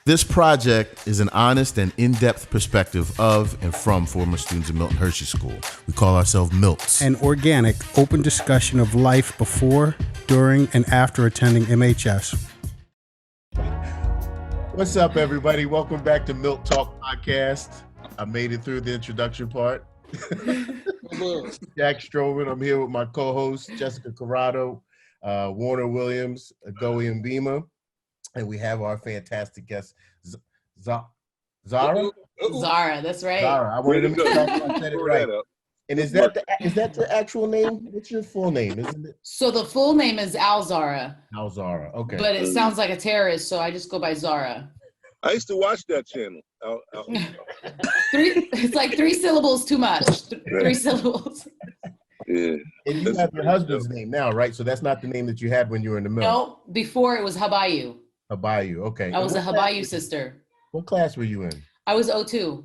This project is an honest and in-depth perspective of and from former students of Milton Hershey School. We call ourselves Milts. An organic, open discussion of life before, during, and after attending MHS. What's up, everybody? Welcome back to Milt Talk Podcast. I made it through the introduction part. Jack Stroman. I'm here with my co-host, Jessica Corrado, Warner Williams, Goey and Beamer. And we have our fantastic guest, Zahraa? Zahraa, that's right. Zahraa. I wanted to make sure I said it right. And is that the actual name? What's your full name, isn't it? So the full name is Zahraa. Zahraa, okay. But it sounds like a terrorist, so I just go by Zahraa. I used to watch that channel. It's like three syllables too much. Three syllables. Yeah. And you have your husband's name now, right? So that's not the name that you had when you were in the mill. No, before it was Hbaiu. Hbaiu, okay. I was a Hbaiu sister. What class were you in? I was 02. So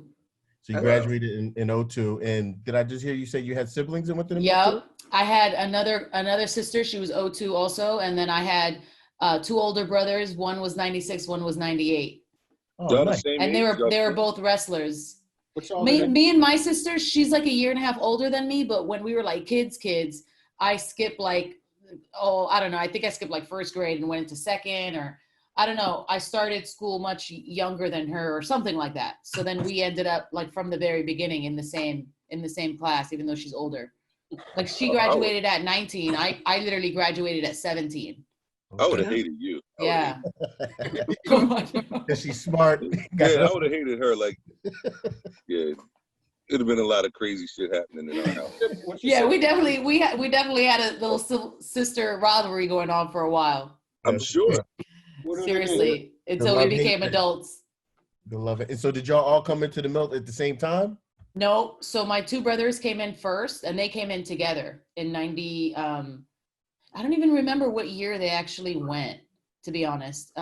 you graduated in 02. And did I just hear you say you had siblings in within the Yep. mill? I had another sister. She was 02 also. And then I had two older brothers. One was 96, one was 98. Oh, nice. And they were both wrestlers. Me and my sister, she's like a year and a half older than me, but when we were like kids, I skipped I don't know. I think I skipped like first grade and went into second, or I don't know. I started school much younger than her or something like that. So then we ended up like from the very beginning in the same class, even though she's older. Like she graduated at 19. I literally graduated at 17. I would have hated you. Yeah. Because she's smart. Yeah, I would have hated her. Like, yeah, it'd have been a lot of crazy shit happening in our house. Yeah, we definitely had a little sister rivalry going on for a while. I'm sure. Seriously, until we became adults. The love it. And so did y'all all come into the mill at the same time? No. So my two brothers came in first, and they came in together in 90. I don't even remember what year they actually went, to be honest.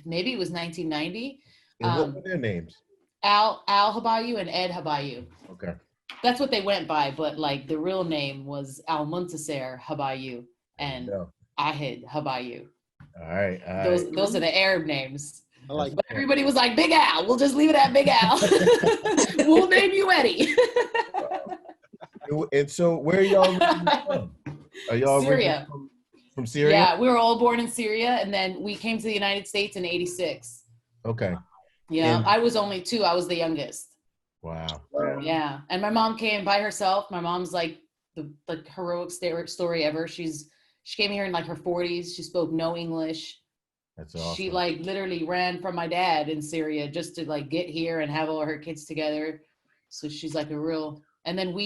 Maybe it was 1990. And what were their names? Al Hbaiu and Ed Hbaiu. Okay. That's what they went by, but like the real name was Al Muntasser Hbaiu and Ahid Hbaiu. All right. Those are the Arab names. But everybody was like, Big Al. We'll just leave it at Big Al. We'll name you Eddie. And so where are y'all from? Are y'all Syria. From Syria? Yeah, we were all born in Syria, and then we came to the United States in 86. Okay. Yeah, I was only 2. I was the youngest. Wow. Yeah, and my mom came by herself. My mom's like the heroic story ever. She came here in like her 40s. She spoke no English. That's awesome. She like literally ran from my dad in Syria just to like get here and have all her kids together. So she's like a real. And then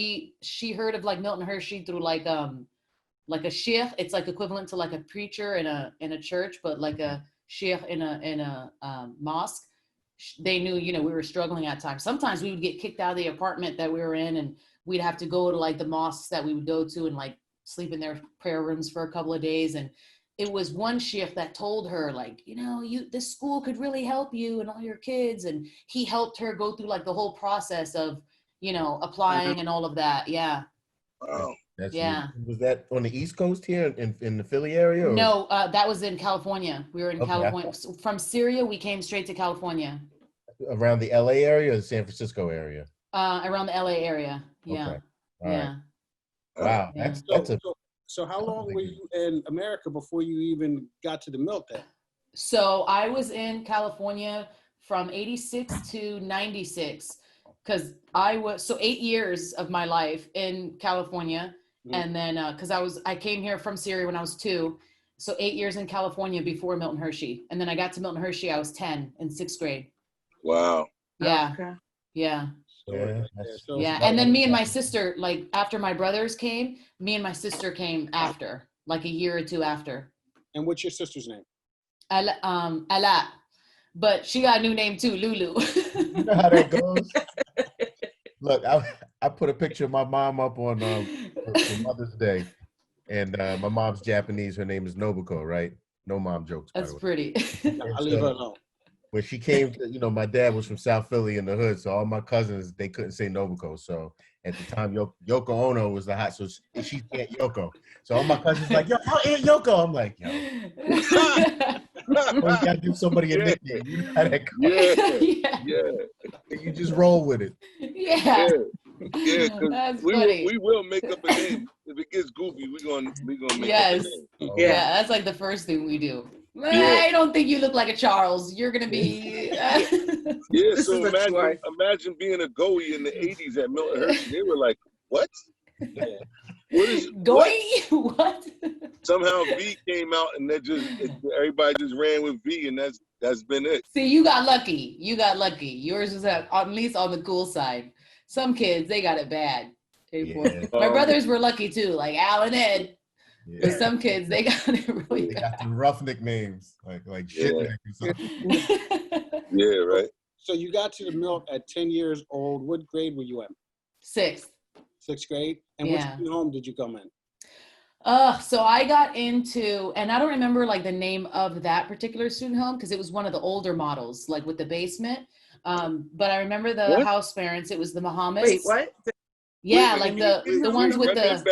she heard of like Milton Hershey through like a sheikh. It's like equivalent to like a preacher in a church, but like a sheikh in a mosque. They knew, we were struggling at times. Sometimes we would get kicked out of the apartment that we were in, and we'd have to go to like the mosques that we would go to and like sleep in their prayer rooms for a couple of days. And it was one sheikh that told her like, this school could really help you and all your kids. And he helped her go through like the whole process of, applying and all of that. Yeah. Wow. Was that on the East Coast here in the Philly area? Or? No, that was in California. We were in California. From Syria, we came straight to California. Around the LA area or the San Francisco area? Around the LA area. Yeah. Okay. Yeah. Right. Wow. So how long were you in America before you even got to the Milt then? So I was in California from 86 to 96 because I was 8 years of my life in California. And then, because I came here from Syria when I was 2, so 8 years in California before Milton Hershey, and then I got to Milton Hershey. I was 10 in 6th grade. Wow. Yeah, Okay. yeah, So yeah. And then me and my sister, like after my brothers came, me and my sister came after, like a year or 2 after. And what's your sister's name? Ala, but she got a new name too, Lulu. You know how that goes. Look, I put a picture of my mom up on for Mother's Day, and my mom's Japanese. Her name is Nobuko, right? No mom jokes. That's pretty. I'll leave her alone. When she came to, my dad was from South Philly in the hood, so all my cousins, they couldn't say Nobuko. So at the time, Yoko Ono was the hot, so she's Aunt Yoko. So all my cousins like, yo, Aunt Yoko. I'm like, yo. you gotta give somebody a nickname. You know how that goes. You just roll with it. Yeah. Yeah, because That's we funny. will make up a name. If it gets goofy, we gonna make up a Yes. name. Yeah, that's like the first thing we do. Yeah. I don't think you look like a Charles. You're gonna be. Yeah, This so is a choice. imagine being a goey in the 80s at Milton Hershey. They were like, what? What is Goey? What? Somehow V came out and everybody just ran with V, and that's been it. See, you got lucky. You got lucky. Yours was at least on the cool side. Some kids, they got it bad. Yeah. My brothers were lucky too, like Al and Ed. Yeah. But some kids, they got it really They bad. got the rough nicknames, like shit neck or something. Yeah, right. So you got to the Milt at 10 years old. What grade were you in? Sixth. Sixth grade? And Yeah. which home did you come in? So I got into, and I don't remember like the name of that particular student home because it was one of the older models, like with the basement. But I remember the house parents. It was the Muhammads. Wait, what? Yeah, like the ones with the.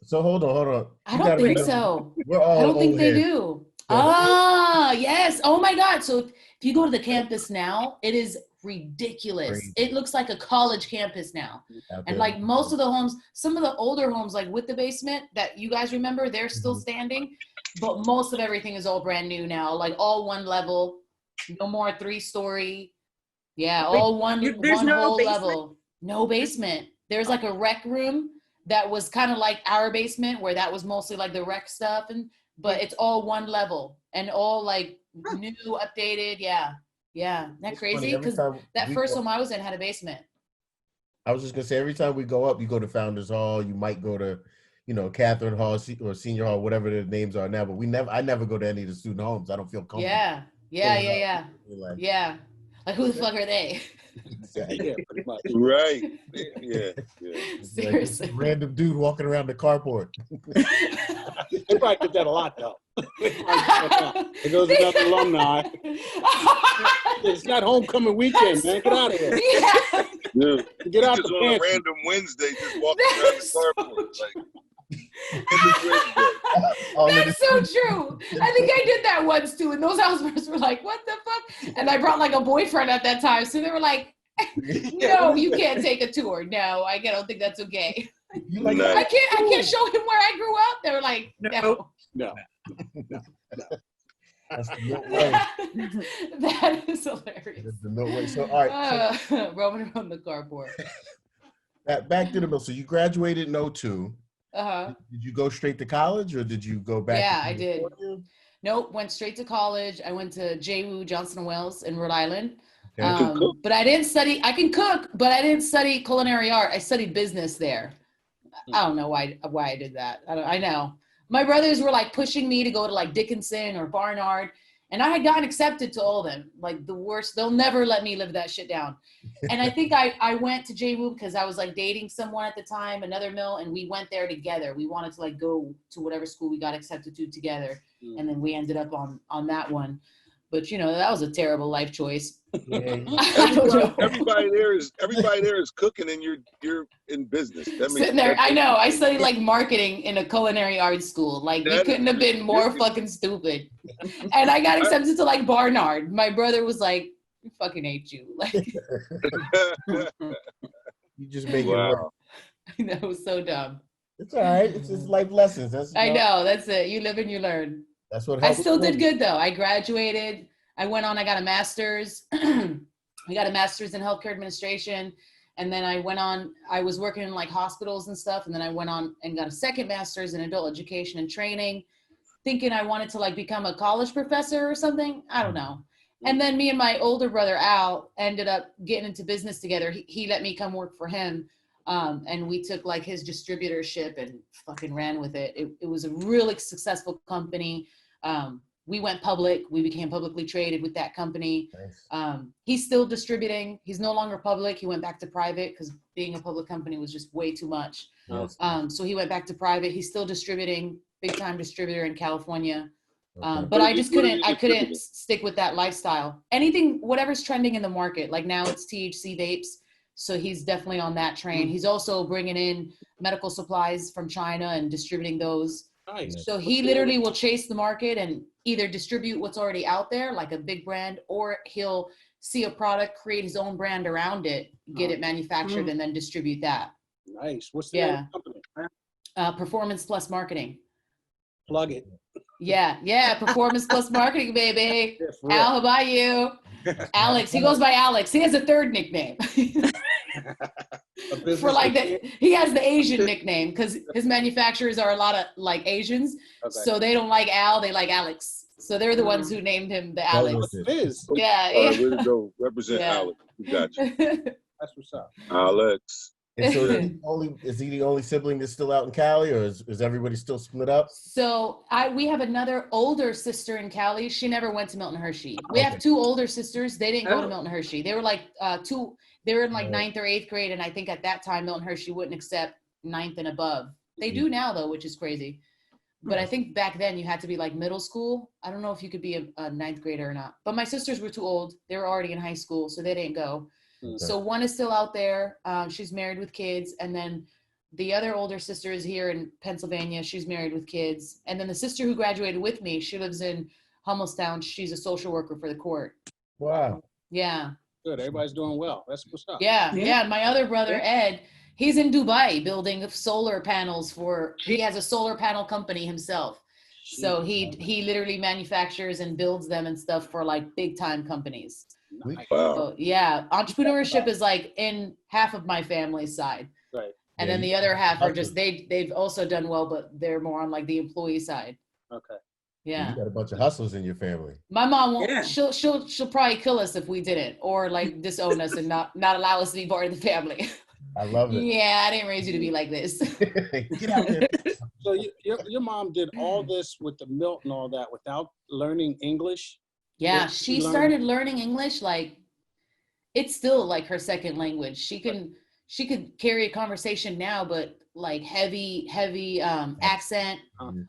So hold on. I don't think so. We're all I don't think old they heads. do. Ah, yes. Oh my God. So if you go to the campus now, it is ridiculous. Crazy. It looks like a college campus now. And like most of the homes, some of the older homes, like with the basement that you guys remember, they're still standing. But most of everything is all brand new now, like all one level, no more 3-story. Yeah, all one no whole basement? level. No basement. There's like a rec room that was kind of like our basement where that was mostly like the rec stuff, but it's all one level and all like new, updated. Yeah. Isn't that crazy? Because that first home I was in had a basement. I was just gonna say, every time we go up, you go to Founders Hall, you might go to, Catherine Hall or Senior Hall, whatever the names are now, but I never go to any of the student homes. I don't feel comfortable. Yeah. Like who the fuck are they? Exactly. Yeah, pretty much. Right. Yeah. Seriously. Like random dude walking around the carport. They probably did that a lot, though. There goes another alumni. It's not homecoming weekend, man. Get out of here. Yeah. Dude, Get out just the on a pantry. random Wednesday, just walking around the carport. That's so true. I think I did that once too, and those housemates were like, "What the fuck?" And I brought like a boyfriend at that time, so they were like, "No, you can't take a tour. No, I don't think that's okay. I can't show him where I grew up." They were like, "No." That's the Milt way. That is hilarious. That's the Milt way. So all right, roaming around the carport. back to the Milt. So you graduated in 2002. Did you go straight to college or did you go back? Yeah, I did. Nope, went straight to college. I went to JWU Johnson & Wales in Rhode Island. Okay. But I didn't study, I can cook, but I didn't study culinary art. I studied business there. I don't know why I did that. I know. My brothers were like pushing me to go to like Dickinson or Barnard. And I had gotten accepted to all of them. Like the worst, they'll never let me live that shit down. And I think I went to JWU because I was like dating someone at the time, another Mill, and we went there together. We wanted to like go to whatever school we got accepted to together. And then we ended up on that one. But that was a terrible life choice. Yeah. Everybody there is cooking, and you're in business. Sitting there, I know. I studied like marketing in a culinary arts school. Like you couldn't have been more fucking stupid. And I got accepted to like Barnard. My brother was like, "I fucking hate you." Like You just make it work. That was so dumb. It's all right. It's just life lessons. I know. That's it. You live and you learn. That's what I still did good though. I graduated. I went on, I got a master's. I got a master's in healthcare administration. And then I went on, I was working in like hospitals and stuff. And then I went on and got a second master's in adult education and training, thinking I wanted to like become a college professor or something. I don't know. And then me and my older brother, Al, ended up getting into business together. He let me come work for him. And we took like his distributorship and fucking ran with it. It was a really successful company. We went public. We became publicly traded with that company. Nice. He's still distributing. He's no longer public. He went back to private because being a public company was just way too much. Yes. So he went back to private. He's still distributing, big time distributor in California. Okay. But I just couldn't stick with that lifestyle. Anything, whatever's trending in the market. Like now it's THC vapes. So he's definitely on that train. He's also bringing in medical supplies from China and distributing those. Nice. So he literally will chase the market and either distribute what's already out there, like a big brand, or he'll see a product, create his own brand around it, get it manufactured, and then distribute that. Nice. What's the name of the company? Performance Plus Marketing. Plug it. Yeah, Performance Plus Marketing, baby. Yeah, for real. Al, how about you? Alex, he goes by Alex. He has a third nickname. For like he has the Asian nickname because his manufacturers are a lot of like Asians. Okay. So they don't like Al, they like Alex. So they're the ones who named him the Alex. What's Fizz? Yeah. All right, way to go. Represent Yeah. Alex. We got you. That's what's up. Alex. And so is he the only sibling that's still out in Cali, or is everybody still split up? So we have another older sister in Cali. She never went to Milton Hershey. We have two older sisters. They didn't go to Milton Hershey. They were like they were in like 9th or 8th grade. And I think at that time, Milton Hershey wouldn't accept 9th and above. They do now though, which is crazy. But I think back then you had to be like middle school. I don't know if you could be a 9th grader or not, but my sisters were too old. They were already in high school, so they didn't go. So one is still out there. She's married with kids. And then the other older sister is here in Pennsylvania. She's married with kids. And then the sister who graduated with me, she lives in Hummelstown. She's a social worker for the court. Wow. Yeah. Good. Everybody's doing well. That's what's up. Yeah. And my other brother, Ed, he's in Dubai building solar panels he has a solar panel company himself. So he literally manufactures and builds them and stuff for like big time companies. Nice. Wow. So, yeah, entrepreneurship is like in half of my family's side. Right. And then the other half are just they've also done well, but they're more on like the employee side. Okay. Yeah. You got a bunch of hustlers in your family. My mom won't she'll probably kill us if we didn't, or like disown us and not allow us to be part of the family. I love it. Yeah, I didn't raise you to be like this. Get out there. So your mom did all this with the Milt and all that without learning English? Yeah, she started learning English like it's still like her second language. She could carry a conversation now, but like heavy accent,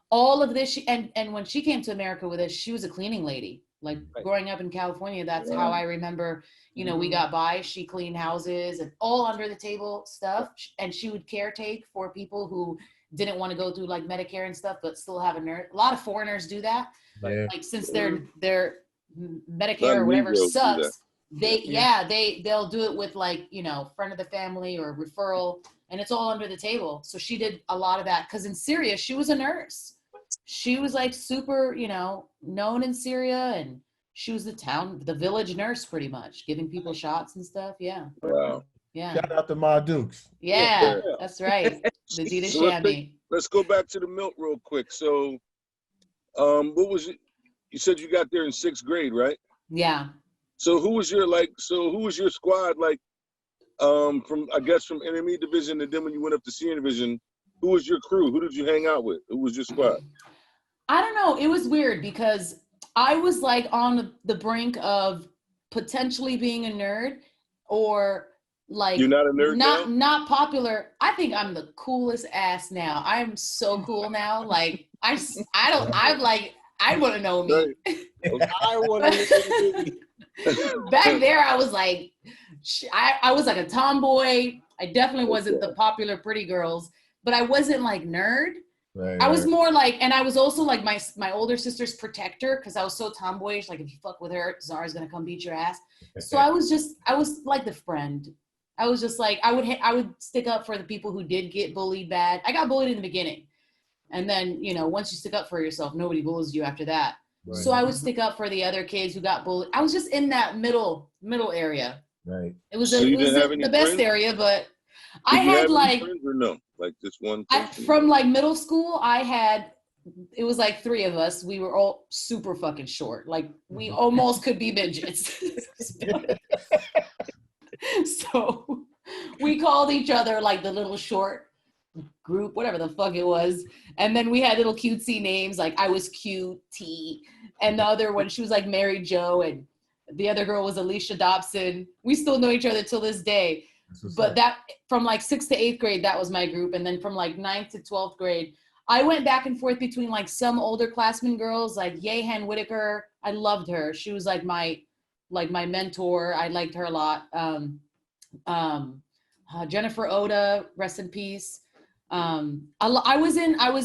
all of this. And when she came to America with us, she was a cleaning lady. Like growing up in California, that's how I remember, we got by. She cleaned houses and all under the table stuff. And she would caretake for people who didn't want to go through like Medicare and stuff, but still have a nurse. A lot of foreigners do that. Yeah. Like since their Medicare or whatever sucks, they'll do it with like, friend of the family or referral, and it's all under the table. So she did a lot of that because in Syria, she was a nurse. She was like super, known in Syria, and she was the village nurse pretty much, giving people shots and stuff. Yeah. Wow. Yeah. Shout out to Ma Dukes. Yeah, that's right. The Zita So Shammy. let's go back to the Milt real quick. So, what was it? You said you got there in 6th grade, right? Yeah. So who was your squad like? From enemy division, and then when you went up to senior division, who was your crew? Who did you hang out with? Who was your squad? I don't know. It was weird because I was like on the brink of potentially being a nerd, or like you're not a nerd now? Not popular. I think I'm the coolest ass now. I'm so cool now. Like I want to know me. Right. I want to know me. Back there, I was like, I was like a tomboy. I definitely wasn't the popular pretty girls, but I wasn't like nerd. Right, I was more like, and I was also like my older sister's protector because I was so tomboyish. Like if you fuck with her, Zara's gonna come beat your ass. So I was like the friend. I was just like, I would stick up for the people who did get bullied bad. I got bullied in the beginning. And then, once you stick up for yourself, nobody bullies you after that. Right. So I would stick up for the other kids who got bullied. I was just in that middle area. Right. It was the best area, but I had like, friends or no? Like this one from like middle school, it was like 3 of us. We were all super fucking short. Like we almost could be midgets. So we called each other like the little short group, whatever the fuck it was. And then we had little cutesy names. Like I was Cute T, and the other one, she was like Mary Jo, and the other girl was Alicia Dobson. We still know each other till this day. But that from like 6th to 8th grade, that was my group. And then from like 9th to 12th grade, I went back and forth between like some older classmen girls, like Yehan Whitaker. I loved her. She was like my mentor. I liked her a lot. Jennifer Oda, rest in peace. I was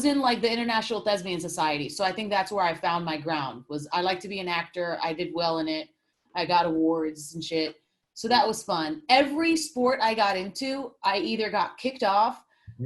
in like the International Thespian Society. So I think that's where I found my ground. Was I like to be an actor. I did well in it. I got awards and shit. So that was fun. Every sport I got into, I either got kicked off,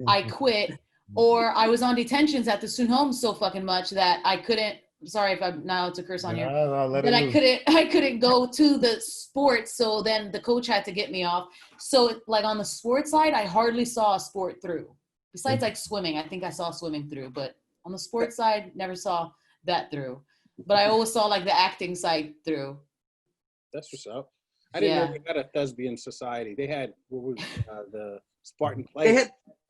I quit, or I was on detentions at the student home so fucking much that I couldn't, sorry if I'm now it's a curse on here, that I couldn't go to the sports. So then the coach had to get me off. So like on the sports side, I hardly saw a sport through. Besides like swimming, I think I saw swimming through, but on the sports side, never saw that through. But I always saw like the acting side through. That's what's up. I didn't know they had a thespian society. They had the Spartan plays.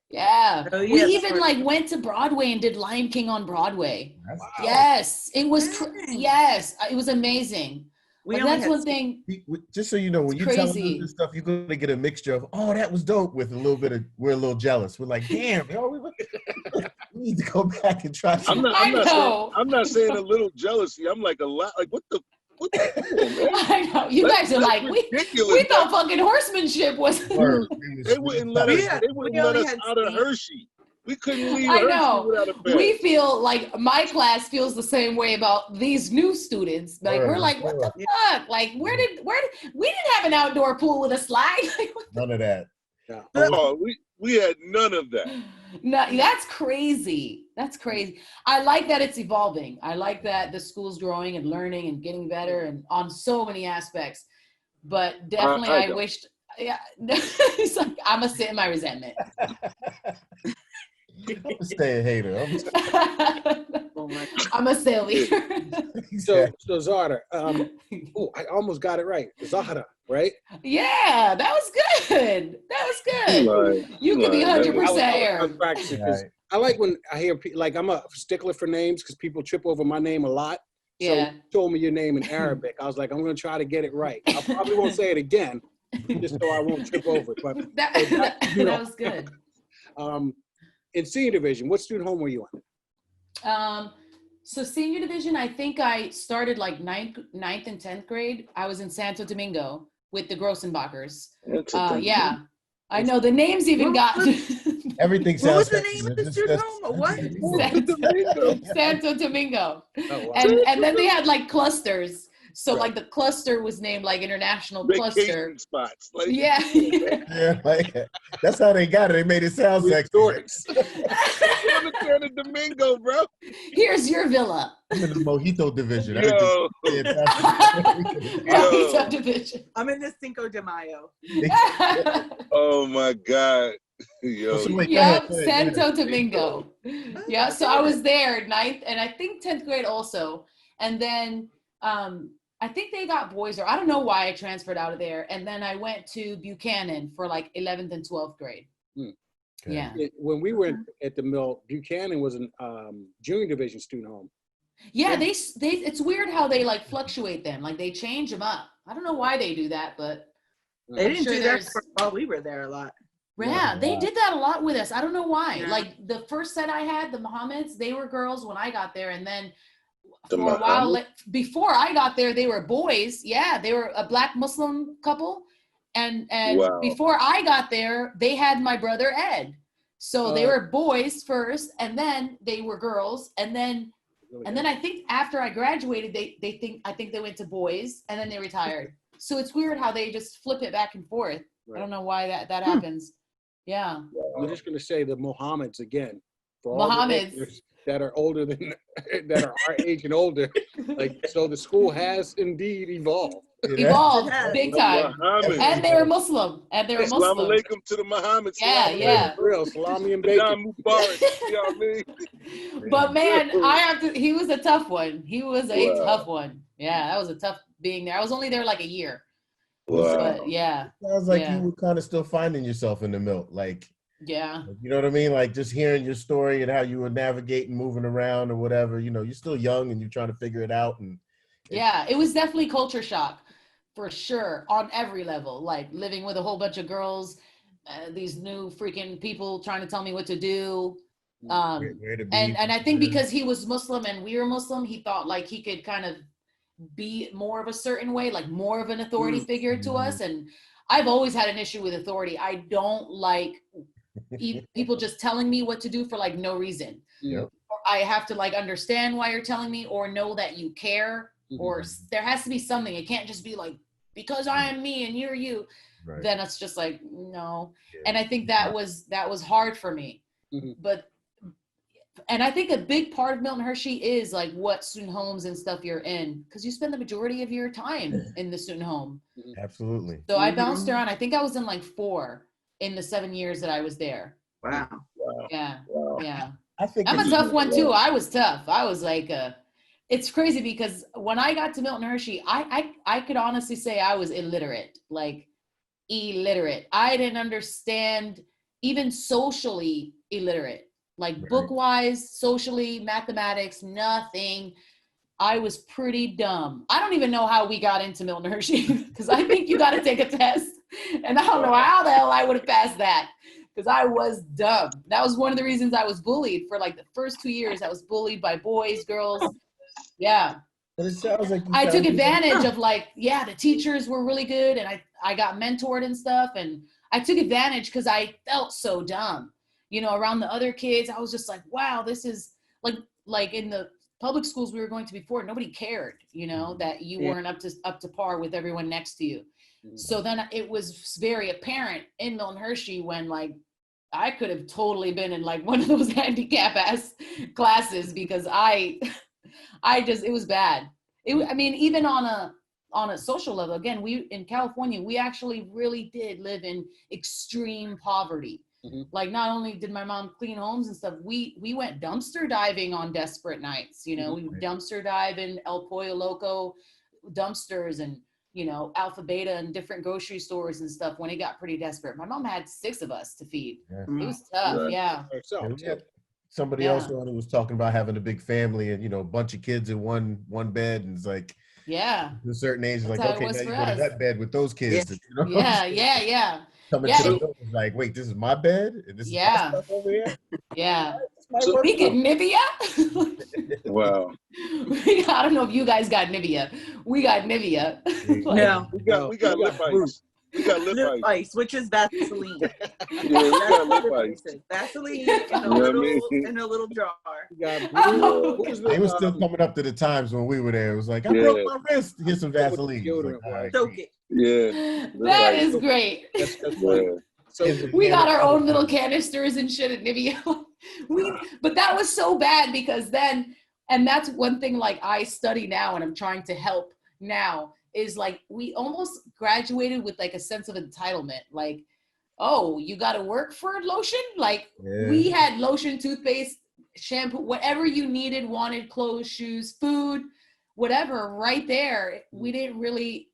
Yeah. Oh, We yeah, even like went to Broadway and did Lion King on Broadway. Wow. Yes, it was. Dang. Yes, it was amazing. We Like, only that's had one thing. Just so you know, when It's you tell us crazy. this stuff, you're gonna get a mixture of, oh, that was dope, with a little bit of, we're a little jealous. We're like, damn, yo, we need to go back and try some. I'm not saying a little jealousy. I'm like a lot. Like what the man? I know. You guys are like, we thought fucking horsemanship was. They wouldn't let us out of Hershey. We couldn't leave I Hershey know. without a bed. We feel like my class feels the same way about these new students. Like we're like, what the fuck? Like where did we didn't have an outdoor pool with a slide? Like, None of that. Yeah. Oh, we had none of that. no, that's crazy. That's crazy. I like that it's evolving. I like that the school's growing and learning and getting better and on so many aspects. But definitely I wished, yeah, it's like, I'm gonna sit in my resentment. I'm a stay hater. I'm a stay leader. So Zahraa, I almost got it right. Zahraa, right? Yeah, that was good. That was good. Right. You can be 100% I here. was practicing 'cause I like when I hear like I'm a stickler for names because people trip over my name a lot. So Yeah. you told me your name in Arabic. I was like, I'm gonna try to get it right. I probably won't say it again, just so I won't trip over it. But That was good. In senior division, what student home were you on? So senior division, I think I started like ninth and 10th grade. I was in Santo Domingo with the Grossenbachers. Yeah, I know the names even got. Everything What was sounds. the name of the student home? What? Santo Domingo. Oh, wow. And then they had like clusters. So like the cluster was named like International Cluster. Vacation spots. Like, Yeah. Yeah, like, that's how they got it. They made it sound sexy. Santo Domingo, bro. Here's your villa. I'm in the mojito division. Yo. Mojito division. I'm in the Cinco de Mayo. Oh my God. Yo. So wait, Yep, go ahead. Santo Domingo. Yeah, so I was there 9th and I think 10th grade also. And then I think they got boys, or I don't know why I transferred out of there. And then I went to Buchanan for like 11th and 12th grade. Okay. Yeah. When we were at the Milt, Buchanan was an junior division student home. Yeah, they it's weird how they like fluctuate them. Like they change them up. I don't know why they do that, but They didn't sure do that there's- while we were there a lot. yeah, they did that a lot with us. I don't know why. Yeah. Like the first set I had, the Mohammeds, they were girls when I got there. And then The for a while, Mohammeds? before I got there, they were boys. Yeah, they were a Black Muslim couple. And Wow. before I got there, they had my brother Ed. So they were boys first, and then they were girls. And then I think after I graduated, I think they went to boys, and then they retired. So it's weird how they just flip it back and forth. Right. I don't know why that happens. Yeah. I'm just going to say the Mohammeds again. For all the Mohammeds. listeners that are older than, that are our age and older. Like, so the school has indeed evolved. Evolved Yeah. big time. Muhammad. And they were Muslim. Assalamu Muslim. alaikum to the Muhammad. Yeah, yeah. For real, salami and bacon. Islam Mubarak. You know what I mean? But man, he was a tough one. He was a tough one. Yeah, that was a tough being there. I was only there like a year. Wow. But yeah. Sounds like Yeah. you were kind of still finding yourself in the Milt. Like, Yeah. you know what I mean? Like just hearing your story and how you were navigating, moving around or whatever, you know, you're still young and you're trying to figure it out. And Yeah, it was definitely culture shock for sure on every level. Like living with a whole bunch of girls, these new freaking people trying to tell me what to do. where to be. And I think because he was Muslim and we were Muslim, he thought like he could kind of be more of a certain way, like more of an authority figure to us. And I've always had an issue with authority. I don't like people just telling me what to do for like no reason. Yep. I have to like understand why you're telling me, or know that you care, or there has to be something. It can't just be like, because I am me and you're you. Right. Then it's just like, no. Yeah. And I think that was hard for me. But, and I think a big part of Milton Hershey is like what student homes and stuff you're in, because you spend the majority of your time in the student home. Absolutely. So I bounced around. I think I was in like 4 in the 7 years that I was there. Wow. Yeah. Wow. Yeah. I think I'm a it's- tough one too. I was tough. I was like, it's crazy because when I got to Milton Hershey, I could honestly say I was illiterate, like illiterate. I didn't understand, even socially illiterate, like Right. book-wise, socially, mathematics, nothing. I was pretty dumb. I don't even know how we got into Milton Hershey because I think you got to take a test, and I don't know how the hell I would have passed that because I was dumb. That was one of the reasons I was bullied for like the first 2 years. I was bullied by boys, girls. Yeah. But it sounds like I took advantage of like, the teachers were really good, and I got mentored and stuff, and I took advantage because I felt so dumb, around the other kids. I was just like, wow, this is like in the public schools we were going to before, nobody cared, that you weren't up to par with everyone next to you. So then it was very apparent in Milton Hershey when like I could have totally been in like one of those handicap ass classes because it was bad. I mean, even on a social level, again, in California, we actually really did live in extreme poverty. Like, not only did my mom clean homes and stuff, we went dumpster diving on desperate nights. We would dumpster dive in El Pollo Loco dumpsters and, Alpha Beta and different grocery stores and stuff when it got pretty desperate. My mom had 6 of us to feed. Yeah. It was tough. Right. Yeah. Somebody else on it was talking about having a big family and a bunch of kids in one bed, and it's like, yeah, at a certain age, it's like, how it okay, was now you for go to us. that bed with those kids. Yeah. Coming Yeah. to the door, it's like, wait, this is my bed, and this is my stuff over here. Yeah. So- We get Nivea. Wow. I don't know if you guys got Nivea. We got Nivea. No. We got lip ice. We got lip Lip ice. ice, which is Vaseline. Yeah, we got lip Lip ice. ice is Vaseline in You a know what I mean? little jar. What was They were still the, coming up to the times when we were there. It was like, I broke my wrist. Here's some Vaseline. It's like, all right. Soak it. Yeah. That is great. that's Yeah. funny. So We got our own little canisters and shit at Nivea. But that was so bad because then, and that's one thing like I study now and I'm trying to help now, is like we almost graduated with like a sense of entitlement. Like, oh, you got to work for lotion? Like we had lotion, toothpaste, shampoo, whatever you needed, wanted, clothes, shoes, food, whatever, right there. We didn't really,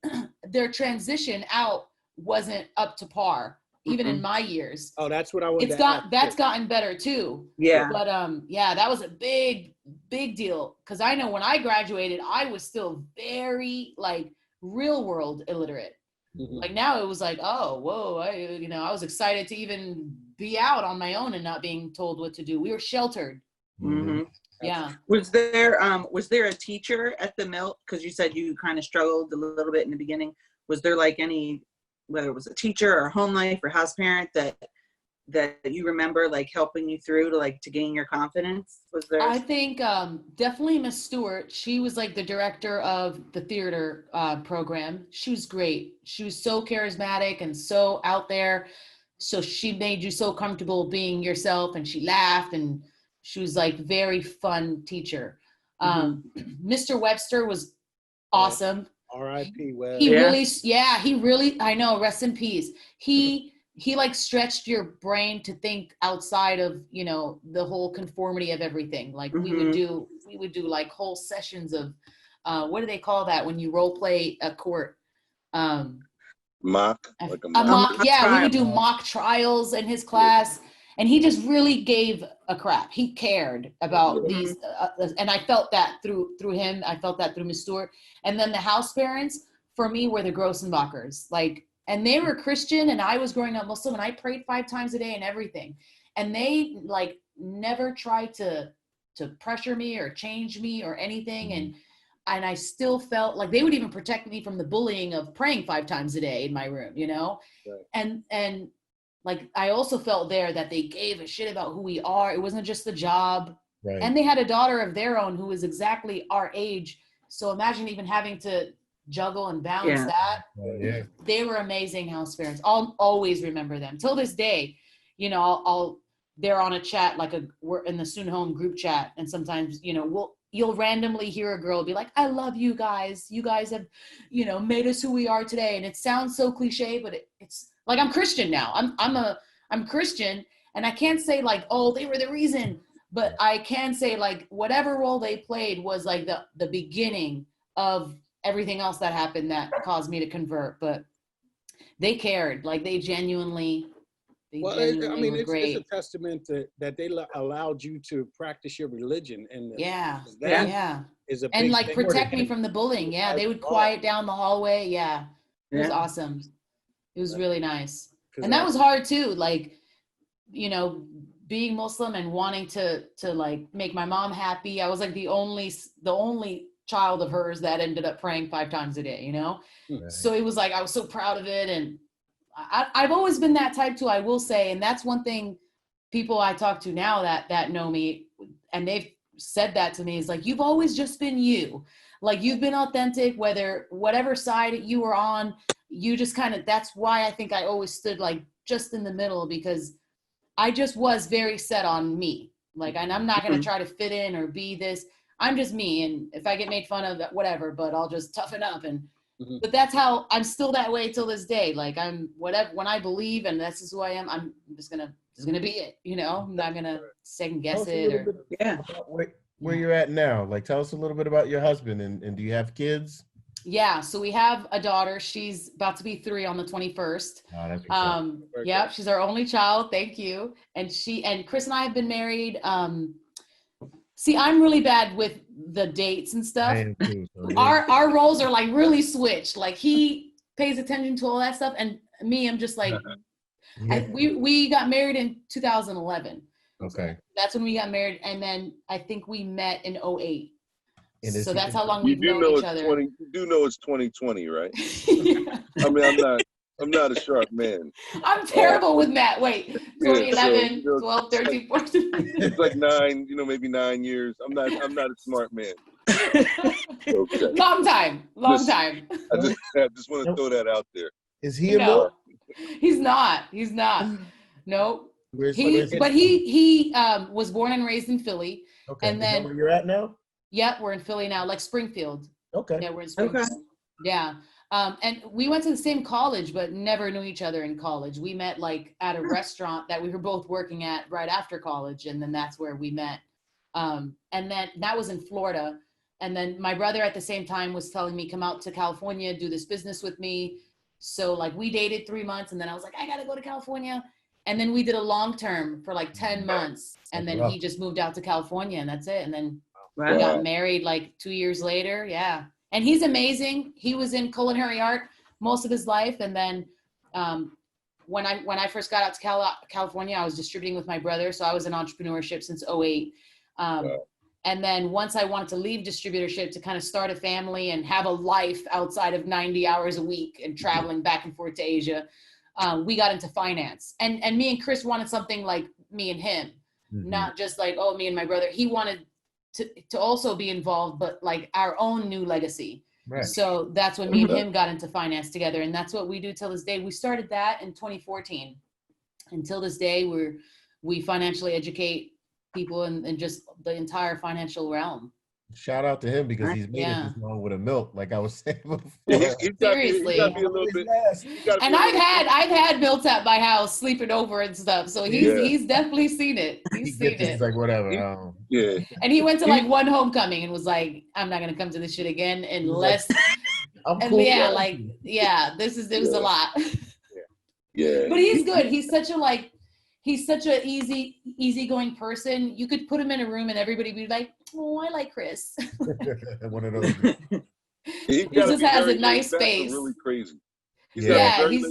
their transition out wasn't up to par. Even in my years. Oh, that's what I wanted That's gotten better too. Yeah. But that was a big deal. Cause I know when I graduated, I was still very like real world illiterate. Like now it was like, oh, whoa, I was excited to even be out on my own and not being told what to do. We were sheltered. Mm-hmm. Yeah. Was there a teacher at the Milt? Cause you said you kind of struggled a little bit in the beginning. Was there like any, whether it was a teacher or home life or house parent that you remember like helping you through to gain your confidence? Was there? I think definitely Miss Stewart. She was like the director of the theater program. She was great. She was so charismatic and so out there. So she made you so comfortable being yourself, and she laughed, and she was like very fun teacher. Mr. Webster was awesome. R.I.P. Web. He really, I know, rest in peace. He like stretched your brain to think outside of, the whole conformity of everything. Like we would do like whole sessions of, what do they call that when you role play a court? Mock? Like a mock? mock, yeah, we would do mock trials in his class. And he just really gave a crap. He cared about these, and I felt that through him. I felt that through Miss Stewart. And then the house parents, for me, were the Grossenbachers. Like, and they were Christian, and I was growing up Muslim, and I prayed 5 times a day and everything. And they like never tried to pressure me or change me or anything. And I still felt like they would even protect me from the bullying of praying 5 times a day in my room, Right. And like, I also felt there that they gave a shit about who we are. It wasn't just the job. Right. And they had a daughter of their own who was exactly our age. So imagine even having to juggle and balance that. Yeah. They were amazing house parents. I'll always remember them till this day. You know, they're on a chat, like we're in the Soon Home group chat, and sometimes, you know, you'll randomly hear a girl be like, I love you guys. You guys have, you know, made us who we are today. And it sounds so cliche, but it's like, I'm Christian now. I'm Christian, and I can't say like, oh, they were the reason, but I can say like whatever role they played was like the beginning of everything else that happened that caused me to convert. But they cared, like they genuinely Well, great. it's a testament that they allowed you to practice your religion, and That is a big and like thing. protect me from the bullying. Yeah, they would quiet down the hallway. Yeah, it was awesome. It was really nice, and that was hard too. Like, you know, being Muslim and wanting to like make my mom happy. I was like the only child of hers that ended up praying 5 times a day. You know, so it was like I was so proud of it, and I've always been that type too, I will say. And that's one thing people I talk to now that know me, and they've said that to me, is like, you've always just been you. Like, you've been authentic, whatever side you were on, you just kind of, that's why I think I always stood like just in the middle, because I just was very set on me. Like, and I'm not going to try to fit in or be this. I'm just me. And if I get made fun of, whatever, but I'll just toughen up. And but that's how I'm still that way till this day. Like, I'm whatever, when I believe and this is who I am, I'm just gonna be it, you know. I'm not gonna second guess it or where you're at now. Like, tell us a little bit about your husband, and do you have kids? Yeah, so we have a daughter. She's about to be 3 on the 21st. Oh, that's yeah, she's our only child. Thank you. And Chris and I have been married. See, I'm really bad with the dates and stuff. I am too, so our roles are like really switched. Like, he pays attention to all that stuff, and me, I'm just like, we got married in 2011. Okay. That's when we got married, and then I think we met in 2008. So that's how long you we've known each other. You do know it's 2020, right? Yeah. I mean, I'm not a sharp man. I'm terrible with math. Wait, 2011, 12, 13, 14. It's like 9, maybe 9 years. I'm not a smart man. Okay. Long time. I just want to throw that out there. Is he a Milt? He's not. Nope. He was born and raised in Philly. Okay. And then where you're at now? Yep, we're in Philly now, like Springfield. Okay. Yeah, we're in Springfield. Okay. Yeah. And we went to the same college, but never knew each other in college. We met like at a restaurant that we were both working at right after college. And then that's where we met. And then that was in Florida. And then my brother at the same time was telling me, come out to California, do this business with me. So like we dated 3 months, and then I was like, I got to go to California. And then we did a long term for like 10 months. And then he just moved out to California, and that's it. And then we got married like 2 years later. Yeah. And he's amazing. He was in culinary art most of his life. And then when I first got out to California, I was distributing with my brother. So I was in entrepreneurship since 2008. And then once I wanted to leave distributorship to kind of start a family and have a life outside of 90 hours a week and traveling back and forth to Asia, we got into finance. And me and Chris wanted something like me and him, not just like, oh, me and my brother. He wanted to also be involved, but like our own new legacy. Right. So that's when me and him got into finance together. And that's what we do till this day. We started that in 2014. Until this day, we financially educate people in just the entire financial realm. Shout out to him, because he's made it this long with a Milt, like I was saying before. Seriously. And I've had Milts at my house sleeping over and stuff, so he's definitely seen it. He's seen it. He's like, whatever. Yeah. And he went to like one homecoming and was like, I'm not gonna come to this shit again unless. I'm cool. It was a lot. Yeah. But he's good. He's such a easygoing person. You could put him in a room and everybody would be like, oh, I like Chris. One of those. He just has a nice face. Really crazy. He's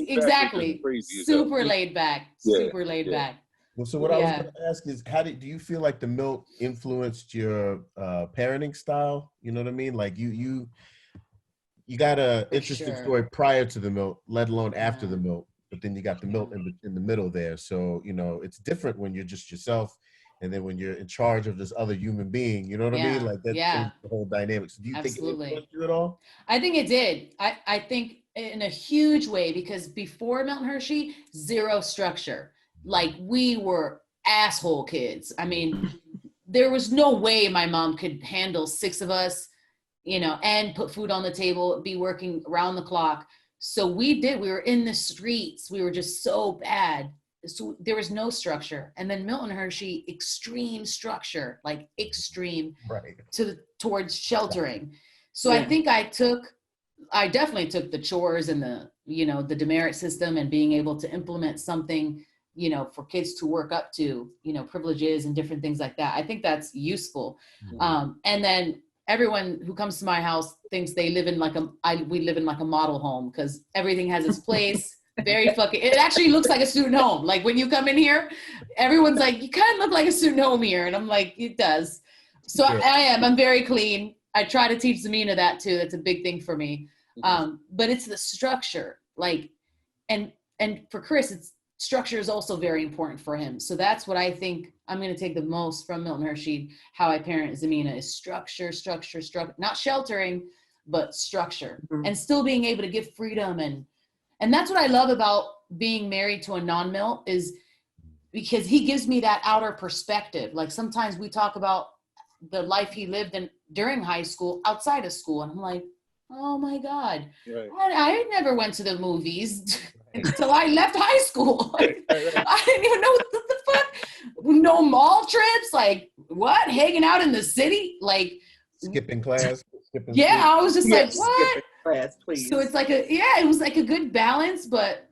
exactly super laid back. Super laid back. Well, so what I was going to ask is, do you feel like the Milt influenced your parenting style? You know what I mean? Like you got an interesting story prior to the Milt, let alone after the Milt. but then you got the Milt in the middle there. So, you know, it's different when you're just yourself, and then when you're in charge of this other human being, you know what I mean? Like that changes the whole dynamics. Do you think it influenced you at all? I think it did. I think in a huge way, because before Milton Hershey, zero structure. Like, we were asshole kids. I mean, there was no way my mom could handle 6 of us, you know, and put food on the table, be working around the clock. So we were in the streets. We were just so bad. So there was no structure. And then Milton Hershey, extreme structure, like extreme, right, towards sheltering. So I think I definitely took the chores and the, you know, the demerit system and being able to implement something, you know, for kids to work up to, you know, privileges and different things like that. I think that's useful. And then everyone who comes to my house thinks they live in we live in like a model home, because everything has its place. It actually looks like a student home. Like, when you come in here, everyone's like, you kind of look like a student home here. And I'm like, it does. So I'm very clean. I try to teach Zamina that too. That's a big thing for me. But it's the structure, like, and for Chris, structure is also very important for him. So that's what I think I'm going to take the most from Milton Hershey. How I parent Zamina is structure, not sheltering, but structure, and still being able to give freedom. And that's what I love about being married to a non-Milt, is because he gives me that outer perspective. Like, sometimes we talk about the life he lived in during high school, outside of school. And I'm like, oh my God, I never went to the movies until I left high school. I didn't even know what the fuck. No mall trips. Like, what? Hanging out in the city? Like, skipping class. I was just like, what? Class, please. So it's like it was like a good balance, but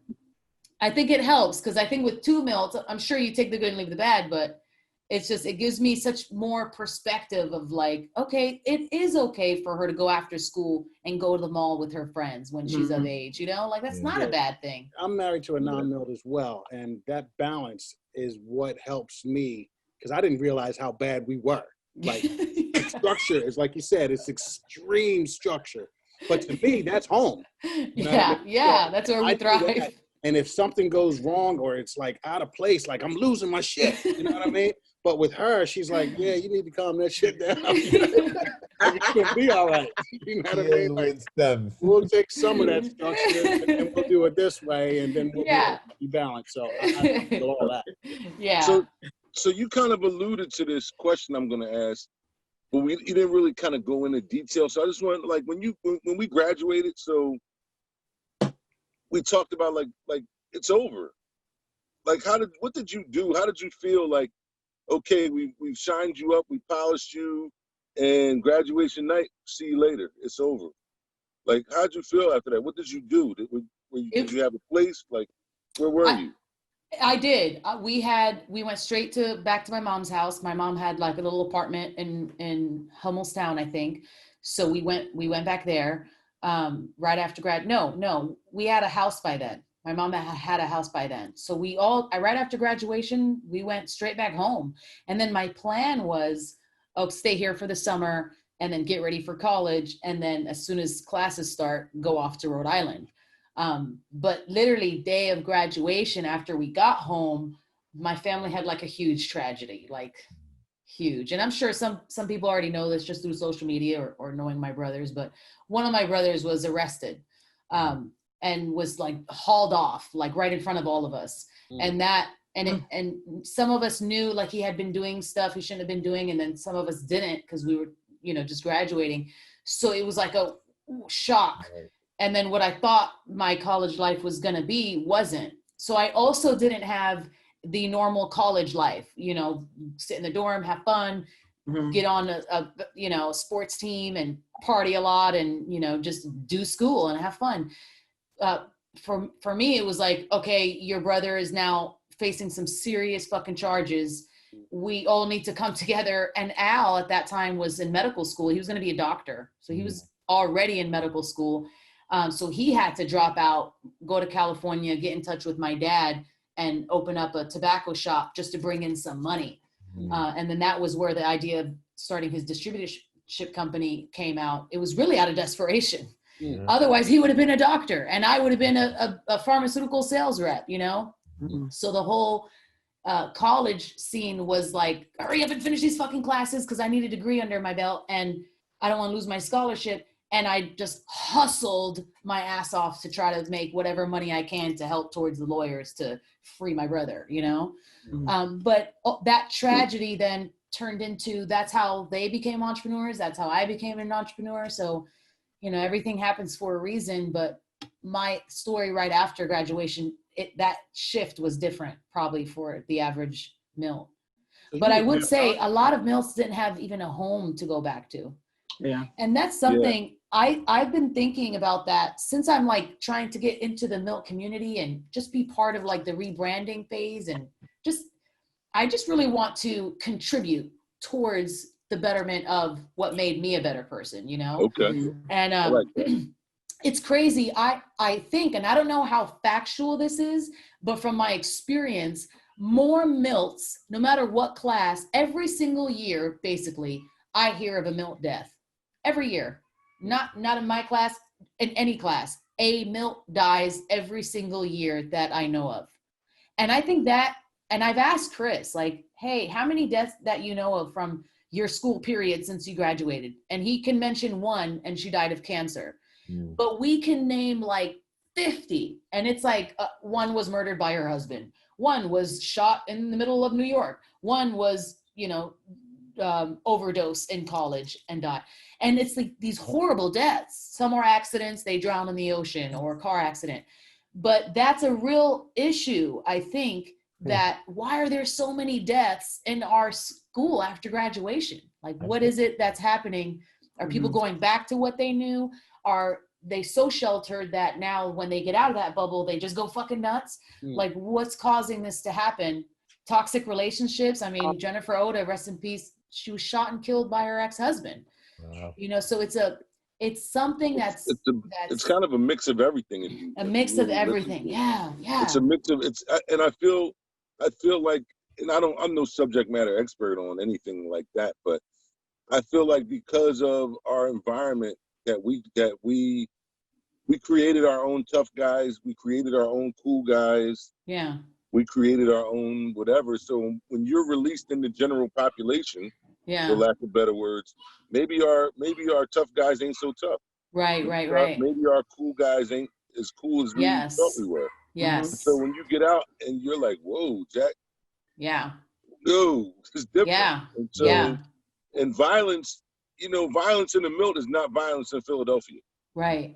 I think it helps, because I think with 2 Milts, I'm sure you take the good and leave the bad, but it's just, it gives me such more perspective of like, okay, it is okay for her to go after school and go to the mall with her friends when she's of age, you know, like, that's not a bad thing. I'm married to a non-Milt as well. And that balance is what helps me, because I didn't realize how bad we were. Like, structure is, like you said, it's extreme structure. But to me, that's home. You know what I mean? That's where we thrive. And if something goes wrong, or it's like out of place, like I'm losing my shit, you know what I mean? But with her, she's like, yeah, you need to calm that shit down. It's gonna be all right. You know what I mean? Like, we'll take some of that structure and we'll do it this way, and then we'll be balanced. So I feel all that. Yeah. So you kind of alluded to this question I'm gonna ask, but you didn't really kind of go into detail. So I just want, like, when we graduated, so we talked about like it's over. Like, what did you do? How did you feel? Like, okay, we've shined you up, we polished you, and graduation night, see you later, it's over. Like, how'd you feel after that? What did you do? Did you have a place? Like, where were you? I did. We went straight back to my mom's house. My mom had like a little apartment in Hummelstown, I think. So we went back there right after No, we had a house by then. My mom had a house by then. So right after graduation, we went straight back home. And then my plan was, stay here for the summer and then get ready for college. And then as soon as classes start, go off to Rhode Island. But literally day of graduation, after we got home, my family had like a huge tragedy, like huge. And I'm sure some people already know this just through social media or knowing my brothers, but one of my brothers was arrested. And was like hauled off, like right in front of all of us. And some of us knew like he had been doing stuff he shouldn't have been doing. And then some of us didn't, because we were, just graduating. So it was like a shock. Right. And then what I thought my college life was going to be wasn't. So I also didn't have the normal college life, sit in the dorm, have fun, get on a sports team and party a lot and, just do school and have fun. For me, it was like, okay, your brother is now facing some serious fucking charges. We all need to come together. And Al at that time was in medical school. He was going to be a doctor. So he was already in medical school. So he had to drop out, go to California, get in touch with my dad and open up a tobacco shop just to bring in some money. And then that was where the idea of starting his distributorship company came out. It was really out of desperation. Yeah. Otherwise, he would have been a doctor and I would have been a pharmaceutical sales rep, you know? Mhm. So the whole college scene was like, hurry up and finish these fucking classes because I need a degree under my belt and I don't want to lose my scholarship. And I just hustled my ass off to try to make whatever money I can to help towards the lawyers to free my brother, you know? But that tragedy then turned into, that's how they became entrepreneurs. That's how I became an entrepreneur. So, you know, everything happens for a reason, but my story right after graduation, that shift was different probably for the average Milt. But I would say a lot of Milts didn't have even a home to go back to. Yeah. And that's something I've been thinking about that since I'm like trying to get into the Milt community and just be part of like the rebranding phase. And I just really want to contribute towards the betterment of what made me a better person, you know? Okay. And I like that. it's crazy. I think, and I don't know how factual this is, but from my experience, more Milts, no matter what class, every single year, basically, I hear of a Milt death. Every year. Not in my class, in any class. A Milt dies every single year that I know of. And I think that, and I've asked Chris, like, hey, how many deaths that you know of from your school period since you graduated? And he can mention one, and she died of cancer. But we can name like 50. And it's like one was murdered by her husband. One was shot in the middle of New York. One was, you know, overdose in college and died. And it's like these horrible deaths. Some are accidents, they drown in the ocean or a car accident. But that's a real issue, I think, that why are there so many deaths in our school after graduation? Like, what is it that's happening? Are people going back to what they knew? Are they so sheltered that now when they get out of that bubble, they just go fucking nuts? Like, what's causing this to happen? Toxic relationships. I mean, Jennifer Oda, rest in peace, she was shot and killed by her ex-husband. Wow. You know, so it's something that's it's kind of a mix of everything. A mix of everything. Yeah. It's a mix of and I feel like, and I'm no subject matter expert on anything like that, but I feel like because of our environment that we created our own tough guys, we created our own cool guys. Yeah. We created our own whatever. So when you're released in the general population, for lack of better words, maybe our tough guys ain't so tough. Right. Maybe our cool guys ain't as cool as we thought we were. Yes. So when you get out and you're like, whoa, Jack. Yeah. No, it's different. Yeah. And so, and violence, you know, violence in the Milt is not violence in Philadelphia. Right.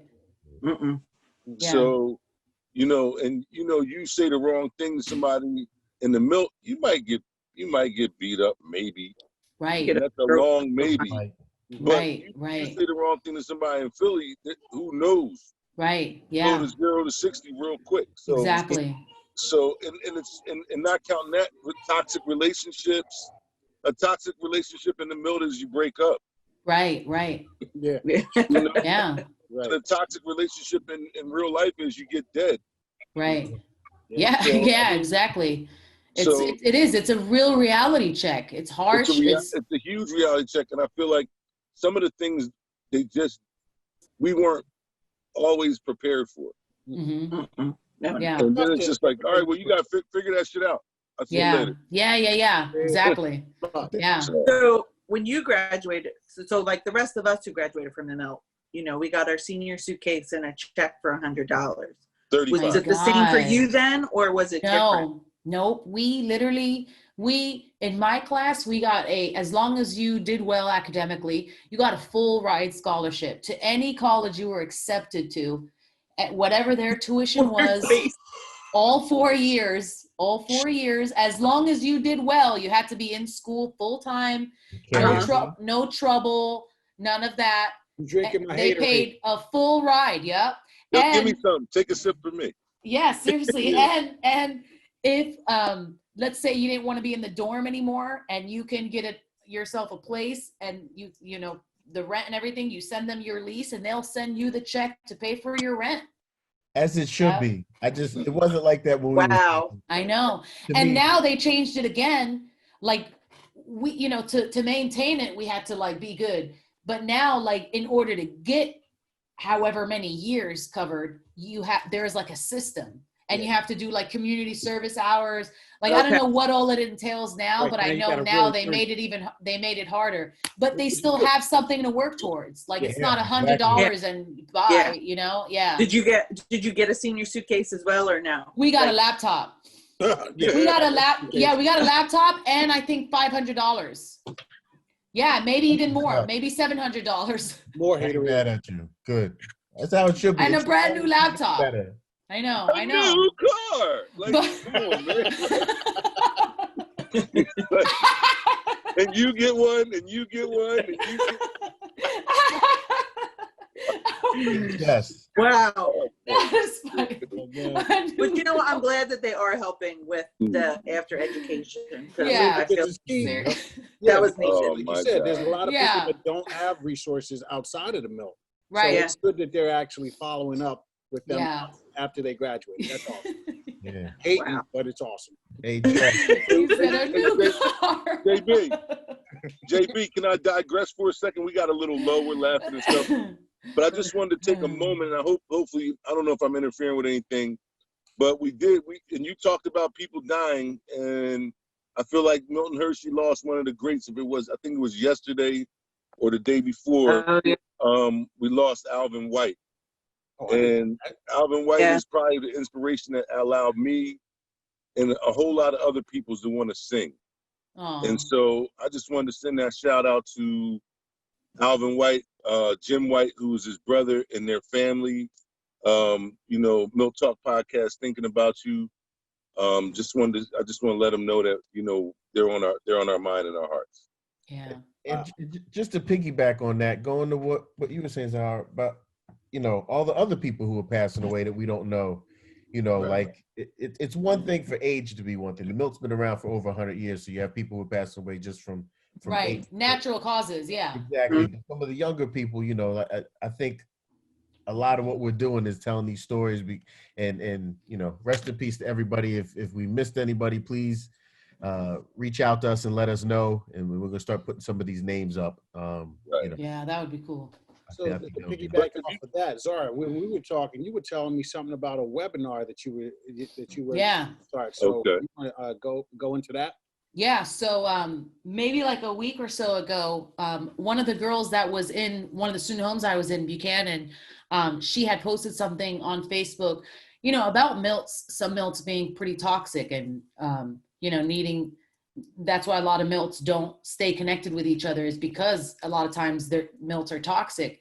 So, you know, and you know, you say the wrong thing to somebody in the Milt, you might get beat up, maybe. Right. That's a long maybe. But you say the wrong thing to somebody in Philly, who knows? Right. Yeah. Go to 0 to 60 real quick. So, exactly. So and it's and not counting that with toxic relationships. A toxic relationship in the Milt is you break up. Right. Yeah. You know? Yeah. Right. A toxic relationship in real life is you get dead. Right. Yeah. So, yeah. Exactly. It's a real reality check. It's harsh. It's a huge reality check, and I feel like some of the things we weren't always prepared for. Yeah. And then it's just like, all right, well, you got to figure that shit out. I'll see you later. Yeah. Exactly. Yeah. So when you graduated, so like the rest of us who graduated from the Milt, you know, we got our senior suitcase and a check for $100. Was it the same for you then, or was it different? Nope. We literally, in my class, we got as long as you did well academically, you got a full ride scholarship to any college you were accepted to, at whatever their tuition was, all 4 years, as long as you did well, you had to be in school full time, no trouble, none of that. Drinking my They paid a full ride. Yep. Yo, give me some. Take a sip for me. Yeah, seriously. And if let's say you didn't want to be in the dorm anymore, and you can get yourself a place, and you know the rent and everything, you send them your lease, and they'll send you the check to pay for your rent. As it should be. It wasn't like that when I know. And now they changed it again. Like we, you know, to maintain it, we had to like be good. But now, like, in order to get however many years covered, there's like a system, and you have to do like community service hours. Like, I don't know what all it entails now, but I know now they made it harder, but they still have something to work towards. Like, it's not $100 and buy, you know? Yeah. Did you get a senior suitcase as well, or no? We got a laptop. We got a laptop, and I think $500. Yeah, maybe even more, maybe $700. More I ain't hater. mad at you. Good. That's how it should be. And a brand new laptop. Better. I know. A new car. Like, come on, man. And you get one, and you get one, and you get... Yes. Wow. That's funny. But you know what? I'm glad that they are helping with the after education. Yeah. I feel That was needed. like you said, there's a lot of people that don't have resources outside of the Milt. Right. So it's good that they're actually following up with them after they graduate. That's awesome. Yeah. Hating, but it's awesome. Hey, JB, can I digress for a second? We got a little low, we're laughing and stuff. But I just wanted to take a moment, and I hopefully, I don't know if I'm interfering with anything, but and you talked about people dying, and I feel like Milton Hershey lost one of the greats. I think it was yesterday or the day before. We lost Alvin White. And Alvin White is probably the inspiration that allowed me and a whole lot of other people to want to sing. And so I just wanted to send that shout out to Alvin White, Jim White, who was his brother, and their family. Milt Talk Podcast, thinking about you. I just want to let them know that, they're on our mind and our hearts. Yeah. And just to piggyback on that, going to what you were saying, Zahraa, about all the other people who are passing away that we don't know. Like it's one thing for age to be one thing. The Milt's been around for over 100 years, so you have people who pass away just from age. Natural causes, yeah. Exactly. Mm-hmm. Some of the younger people, I think a lot of what we're doing is telling these stories. And rest in peace to everybody. If we missed anybody, please reach out to us and let us know, and we're gonna start putting some of these names up. Yeah, that would be cool. So to piggyback off of that, Zahraa, when we were talking, you were telling me something about a webinar that you were start. So you want to go into that? Yeah. So maybe like a week or so ago, one of the girls that was in one of the student homes I was in, Buchanan, she had posted something on Facebook, about Milts, some Milts being pretty toxic and needing. That's why a lot of Milts don't stay connected with each other, is because a lot of times their Milts are toxic.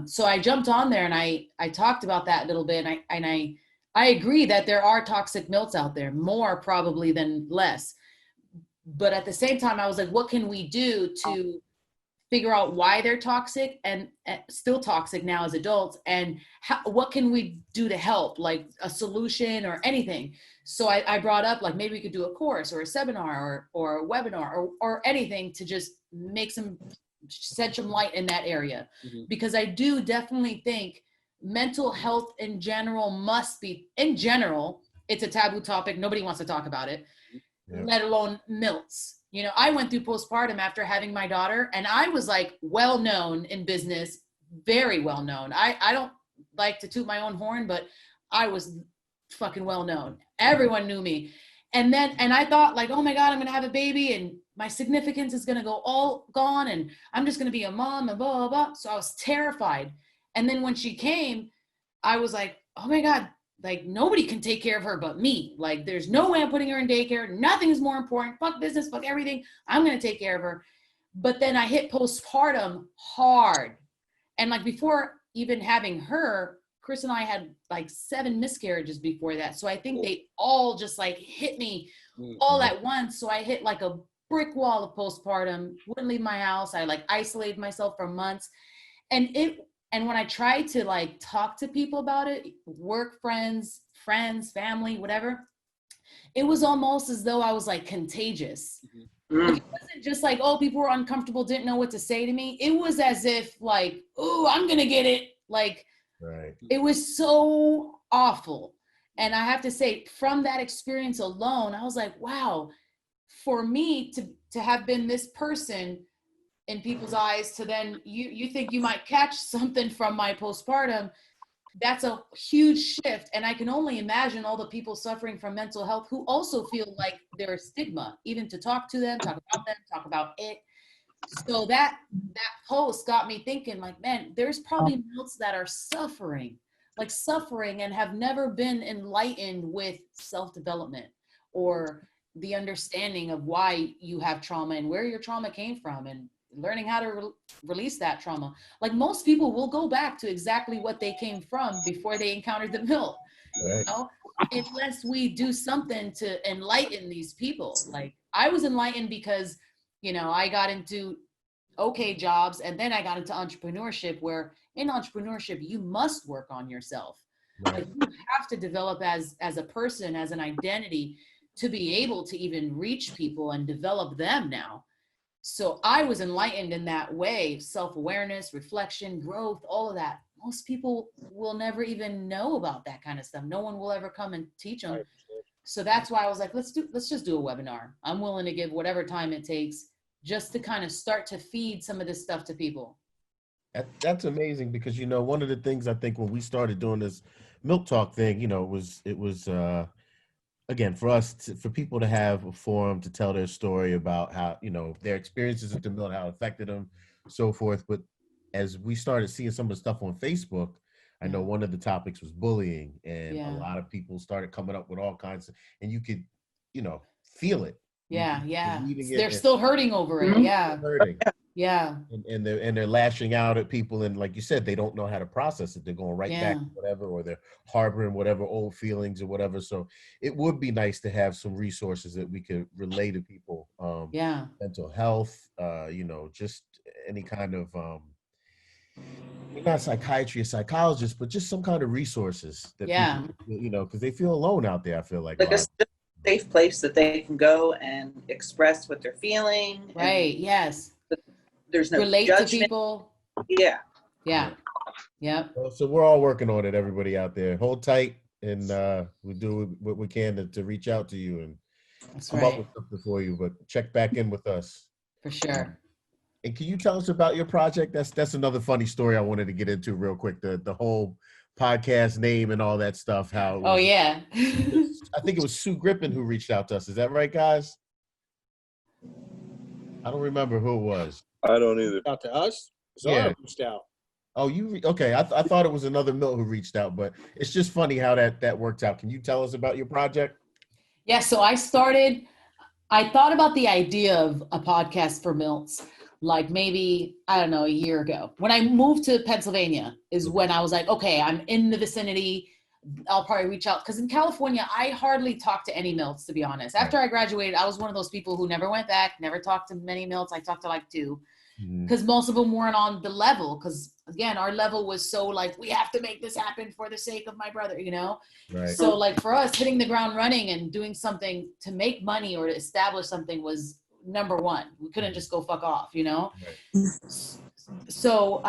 So I jumped on there and I talked about that a little bit. And I agree that there are toxic Milts out there, more probably than less. But at the same time, I was like, what can we do to figure out why they're toxic and still toxic now as adults? And what can we do to help, like a solution or anything? So I brought up, like, maybe we could do a course or a seminar or a webinar or anything to just shed some light in that area. Mm-hmm. Because I do definitely think mental health in general it's a taboo topic. Nobody wants to talk about it, let alone Milts. I went through postpartum after having my daughter, and I was like well-known in business, very well-known. I don't like to toot my own horn, but I was fucking well-known. Everyone knew me. And I thought, like, oh my God, I'm going to have a baby and my significance is going to go all gone and I'm just going to be a mom and blah, blah, blah. So I was terrified. And then when she came, I was like, oh my God, like, nobody can take care of her but me. Like, there's no way I'm putting her in daycare. Nothing is more important. Fuck business, fuck everything. I'm going to take care of her. But then I hit postpartum hard. And like, before even having her, Chris and I had like 7 miscarriages before that. So I think they all just like hit me all at once. So I hit like a brick wall of postpartum, wouldn't leave my house. I like isolated myself for months. And when I tried to like talk to people about it, work friends, family, whatever, it was almost as though I was like contagious. Like, it wasn't just like, oh, people were uncomfortable, didn't know what to say to me. It was as if like, oh, I'm going to get it. Like, it was so awful. And I have to say, from that experience alone, I was like, wow, for me to have been this person in people's eyes to then you think you might catch something from my postpartum. That's a huge shift. And I can only imagine all the people suffering from mental health who also feel like they're a stigma, even to talk to them, talk about it. So that post got me thinking, like, man, there's probably Milts that are suffering and have never been enlightened with self-development or the understanding of why you have trauma and where your trauma came from and learning how to release that trauma. Like, most people will go back to exactly what they came from before they encountered the Milt, Right. you know? Unless we do something to enlighten these people. Like, I was enlightened because, you know, I got into okay jobs and then I got into entrepreneurship, where in entrepreneurship, you must work on yourself. Right. Like, you have to develop as a person, as an identity, to be able to even reach people and develop them now. So I was enlightened in that way, self-awareness, reflection, growth, all of that. Most people will never even know about that kind of stuff. No one will ever come and teach them. So that's why I was like, let's just do a webinar. I'm willing to give whatever time it takes just to kind of start to feed some of this stuff to people. That's amazing, because, you know, one of the things I think when we started doing this Milk Talk thing, you know, it was again, for us, for people to have a forum to tell their story about how, you know, their experiences with the Milt, how it affected them, so forth. But as we started seeing some of the stuff on Facebook, I know one of the topics was bullying, and a lot of people started coming up with all kinds of, and you could, you know, feel it. They're still hurting over it. Yeah. Hurting. Yeah. And they're lashing out at people, and like you said, they don't know how to process it. They're going right back to whatever, or they're harboring whatever old feelings or whatever. So it would be nice to have some resources that we could relay to people. Mental health, you know, just any kind of not psychiatry or psychologist, but just some kind of resources that people, you know, because they feel alone out there. I feel like a safe place that they can go and express what they're feeling. Right. Yes. There's no relate judgment. To people. Yeah. So we're all working on it, everybody out there. Hold tight, and we'll do what we can to reach out to you and come up with something for you, but check back in with us. For sure. And can you tell us about your project? That's another funny story I wanted to get into real quick, the whole podcast name and all that stuff. How it was, I think it was Sue Griffin who reached out to us. Is that right, guys? I don't remember who it was. I don't either. Out to us? Zahraa reached out. Oh, okay. I thought it was another Milt who reached out, but it's just funny how that worked out. Can you tell us about your project? Yeah, so I thought about the idea of a podcast for Milts, like maybe, I don't know, a year ago. When I moved to Pennsylvania is when I was like, okay, I'm in the vicinity. I'll probably reach out. Because in California, I hardly talked to any Milts, to be honest. After I graduated, I was one of those people who never went back, never talked to many Milts. I talked to like 2. Because most of them weren't on the level. Because again, our level was so like, we have to make this happen for the sake of my brother, you know? Right. So like for us, hitting the ground running and doing something to make money or to establish something was number one. We couldn't just go fuck off, you know? Right. So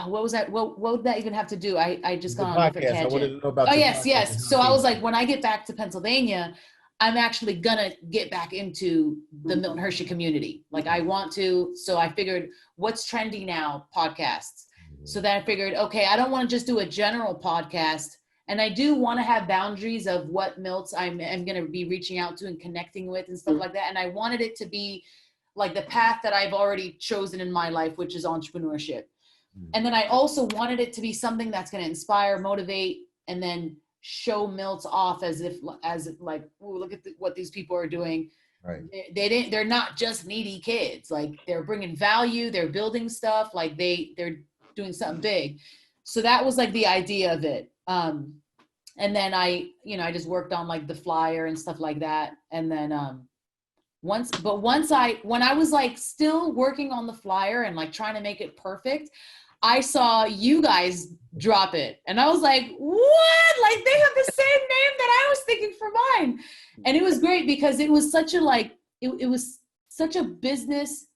what was that? What would that even have to do? I just got on a different tangent. I wanted to know about yes. So I was like, when I get back to Pennsylvania, I'm actually gonna get back into the Milton Hershey community. Like I want to, so I figured what's trendy now? Podcasts. So then I figured, okay, I don't want to just do a general podcast. And I do want to have boundaries of what Milts I'm going to be reaching out to and connecting with and stuff like that. And I wanted it to be like the path that I've already chosen in my life, which is entrepreneurship. And then I also wanted it to be something that's going to inspire, motivate, and then show Milts off as if like, ooh, look at what these people are doing. Right. They're not just needy kids. Like they're bringing value, they're building stuff, like they're doing something big. So that was like the idea of it. And then I just worked on like the flyer and stuff like that. And then when I was like still working on the flyer and like trying to make it perfect, I saw you guys drop it. And I was like, what? Like they have the same name that I was thinking for mine. And it was great because it was such a like, it was such a business.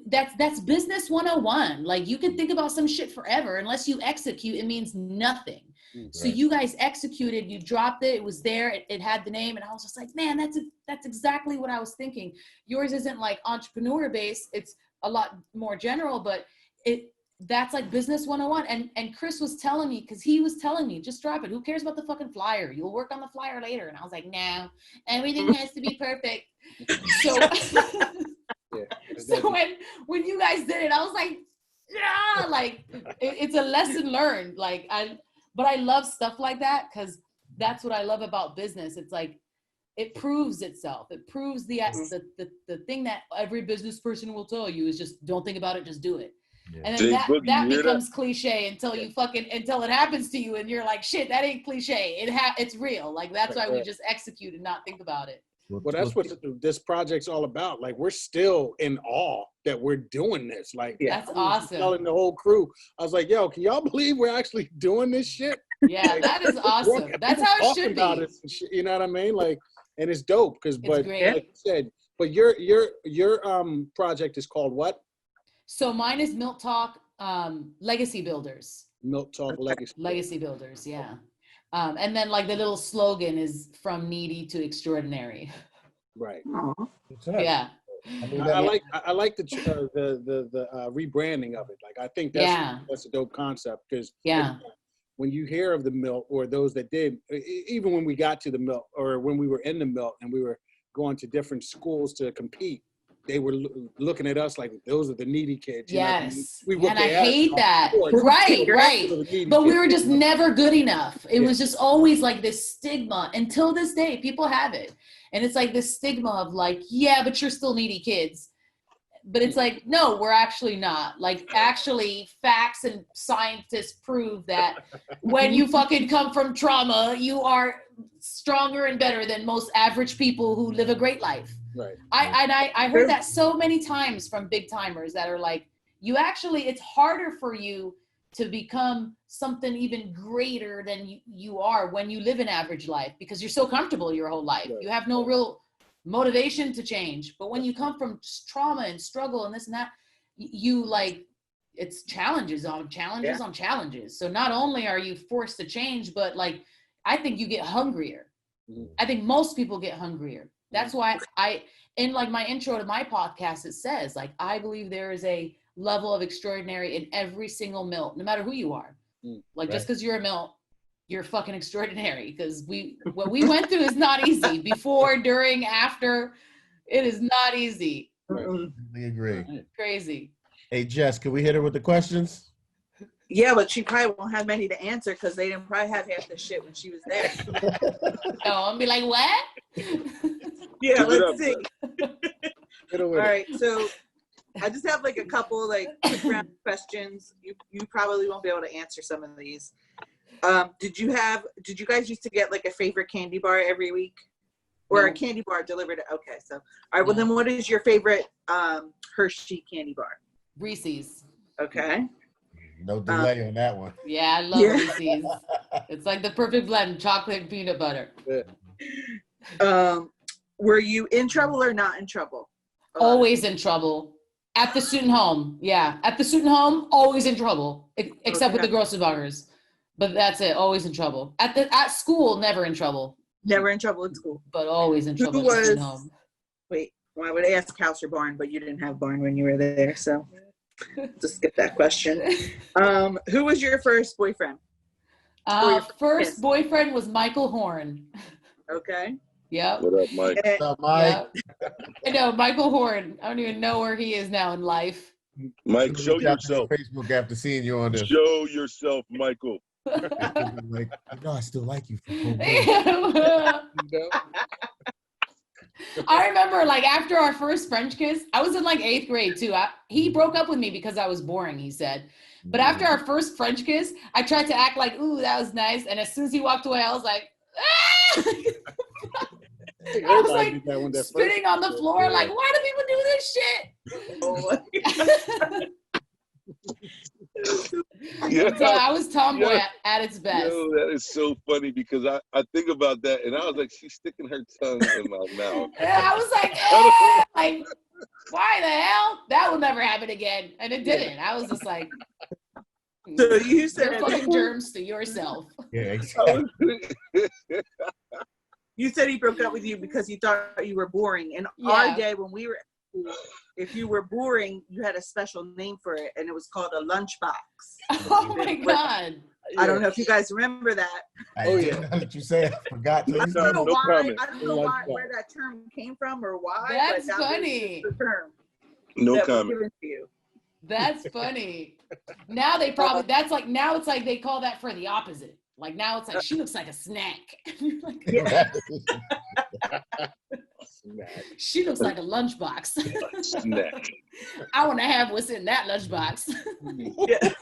That's business 101. Like you can think about some shit forever. Unless you execute, it means nothing. Right. So you guys executed, you dropped it, it was there, it had the name, and I was just like, man, that's exactly what I was thinking. Yours isn't like entrepreneur based, it's a lot more general, but that's like business 101. And Chris was telling me, because he was telling me, just drop it. Who cares about the fucking flyer? You'll work on the flyer later. And I was like, no, everything has to be perfect. So, so when you guys did it, I was like, yeah, like it's a lesson learned. Like but I love stuff like that, because that's what I love about business. It's like, it proves itself. It proves the thing that every business person will tell you is just don't think about it, just do it. Yeah. And then that becomes cliche until until it happens to you and you're like, shit, that ain't cliche. It's real. Like, that's why we just execute and not think about it. Well, that's what this project's all about. Like, we're still in awe that we're doing this. Like, that's awesome. Telling the whole crew, I was like, yo, can y'all believe we're actually doing this shit? Yeah, that is awesome. That's how it should be. You know what I mean? Like, and it's dope because, but great. like you said, but your project is called what? So mine is Milt Talk Legacy Builders. Milt Talk Legacy. Legacy Builders, yeah. And then like the little slogan is from needy to extraordinary. Right. Yeah. I like the rebranding of it. Like, I think that's a dope concept, because when you hear of the Milt, or those that did, even when we got to the Milt, or when we were in the Milt and we were going to different schools to compete, they were looking at us like, those are the needy kids. Yes. And I hate that. Right. But we were just never good enough. It was just always like this stigma. Until this day, people have it. And it's like this stigma of like, yeah, but you're still needy kids. But it's like, no, we're actually not. Like, actually, facts and scientists prove that when you fucking come from trauma, you are stronger and better than most average people who live a great life. Right. I heard that so many times from big timers that are like, it's harder for you to become something even greater than you are when you live an average life, because you're so comfortable your whole life. Right. You have no real motivation to change. But when you come from trauma and struggle and this and that, you like, it's challenges on challenges on challenges. So not only are you forced to change, but like, I think you get hungrier. I think most people get hungrier. That's why in like my intro to my podcast, it says like, I believe there is a level of extraordinary in every single Milt, no matter who you are. Like, just because you're a Milt, you're fucking extraordinary, because what we went through is not easy. Before, during, after, it is not easy. Right. I agree. Crazy. Hey, Jess, can we hit her with the questions? Yeah, but she probably won't have many to answer, because they didn't probably have half the shit when she was there. No, I'll be like, what? Yeah, let's see. All right, so I just have like a couple like quick round questions. You probably won't be able to answer some of these. Did you guys used to get like a favorite candy bar every week, or a candy bar delivered? Okay, so all right. Well, then what is your favorite Hershey candy bar? Reese's. Okay. No delay on that one. Yeah, I love Reese's. It's like the perfect blend, chocolate and peanut butter. Were you in trouble or not in trouble? Always in trouble. At the student home, yeah. At the student home, always in trouble, except with the grocery buggers. But that's it, always in trouble. At school, never in trouble. Never in trouble at school. But always in trouble at the student home. Wait, well, I would ask house or barn, but you didn't have barn when you were there, so just skip that question. Who was your first boyfriend? First boyfriend was Michael Horn. Okay. Yep. What up, Mike? What's up, Mike? Yep. I know, Michael Horn. I don't even know where he is now in life. Mike, show yourself. Facebook after seeing you on this. Show yourself, Michael. Like, I still like you. I remember like after our first French kiss, I was in like 8th grade too. He broke up with me because I was boring, he said. But after our first French kiss, I tried to act like, ooh, that was nice. And as soon as he walked away, I was like, ah! I was like spitting on the floor, like, why do people do this shit? Yeah. So I was tomboy at its best. Yo, that is so funny, because I think about that and I was like, she's sticking her tongue in my mouth. And I was like, like, why the hell? That will never happen again. And it didn't. I was just like, so you said fucking germs to yourself. Yeah, exactly. You said he broke up with you because he thought you were boring. In our day, when we were if you were boring, you had a special name for it, and it was called a lunchbox. Oh my God. I don't know if you guys remember that. Oh yeah, now that you say it, I forgot. No I don't know No why. comment. I don't know where that term came from or why. That's but that funny. was the term No that was comment. given to you. That's funny. Now they probably, that's like, now it's like they call that for the opposite. Like now it's like, she looks like a snack. Like, Yeah. she looks like a lunchbox. Snack. I want to have what's in that lunchbox. Yeah.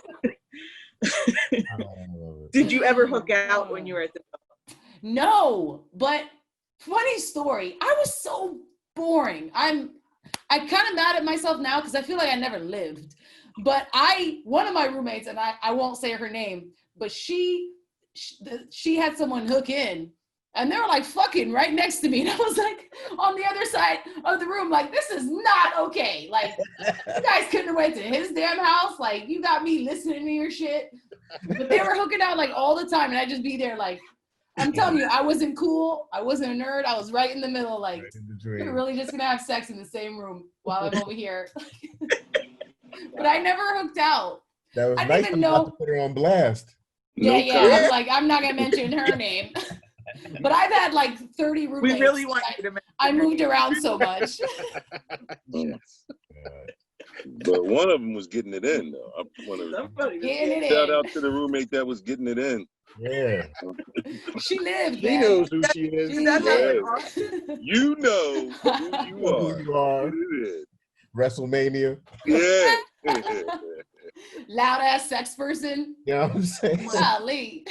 Oh, Did you ever hook out when you were at the? No, but funny story. I was so boring. I'm kind of mad at myself now because I feel like I never lived. But one of my roommates, and I won't say her name, but she had someone hook in, and they were like fucking right next to me, and I was like on the other side of the room, like, this is not okay. Like, you guys couldn't have went to his damn house. Like, you got me listening to your shit. But they were hooking out like all the time, and I'd just be there like, I'm telling you, I wasn't cool. I wasn't a nerd. I was right in the middle. Like, right in the we're dream. really just gonna have sex in the same room while I'm over here. But I never hooked out. That was I didn't nice even of you know- not to put her on blast. Yeah, No yeah. I comment. was like, I'm not gonna mention her name. But I've had like 30 roommates. We really want you to. I moved around so much. Yes. But one of them was getting it in, though. Somebody was Getting it Shout in. out to the roommate that was getting it in. Yeah. She lived, She man. knows who she is. She That's lived. awesome. You know who you Who are. you are. Get it in. WrestleMania. Yeah. Loud ass sex person. You know what I'm saying? Golly.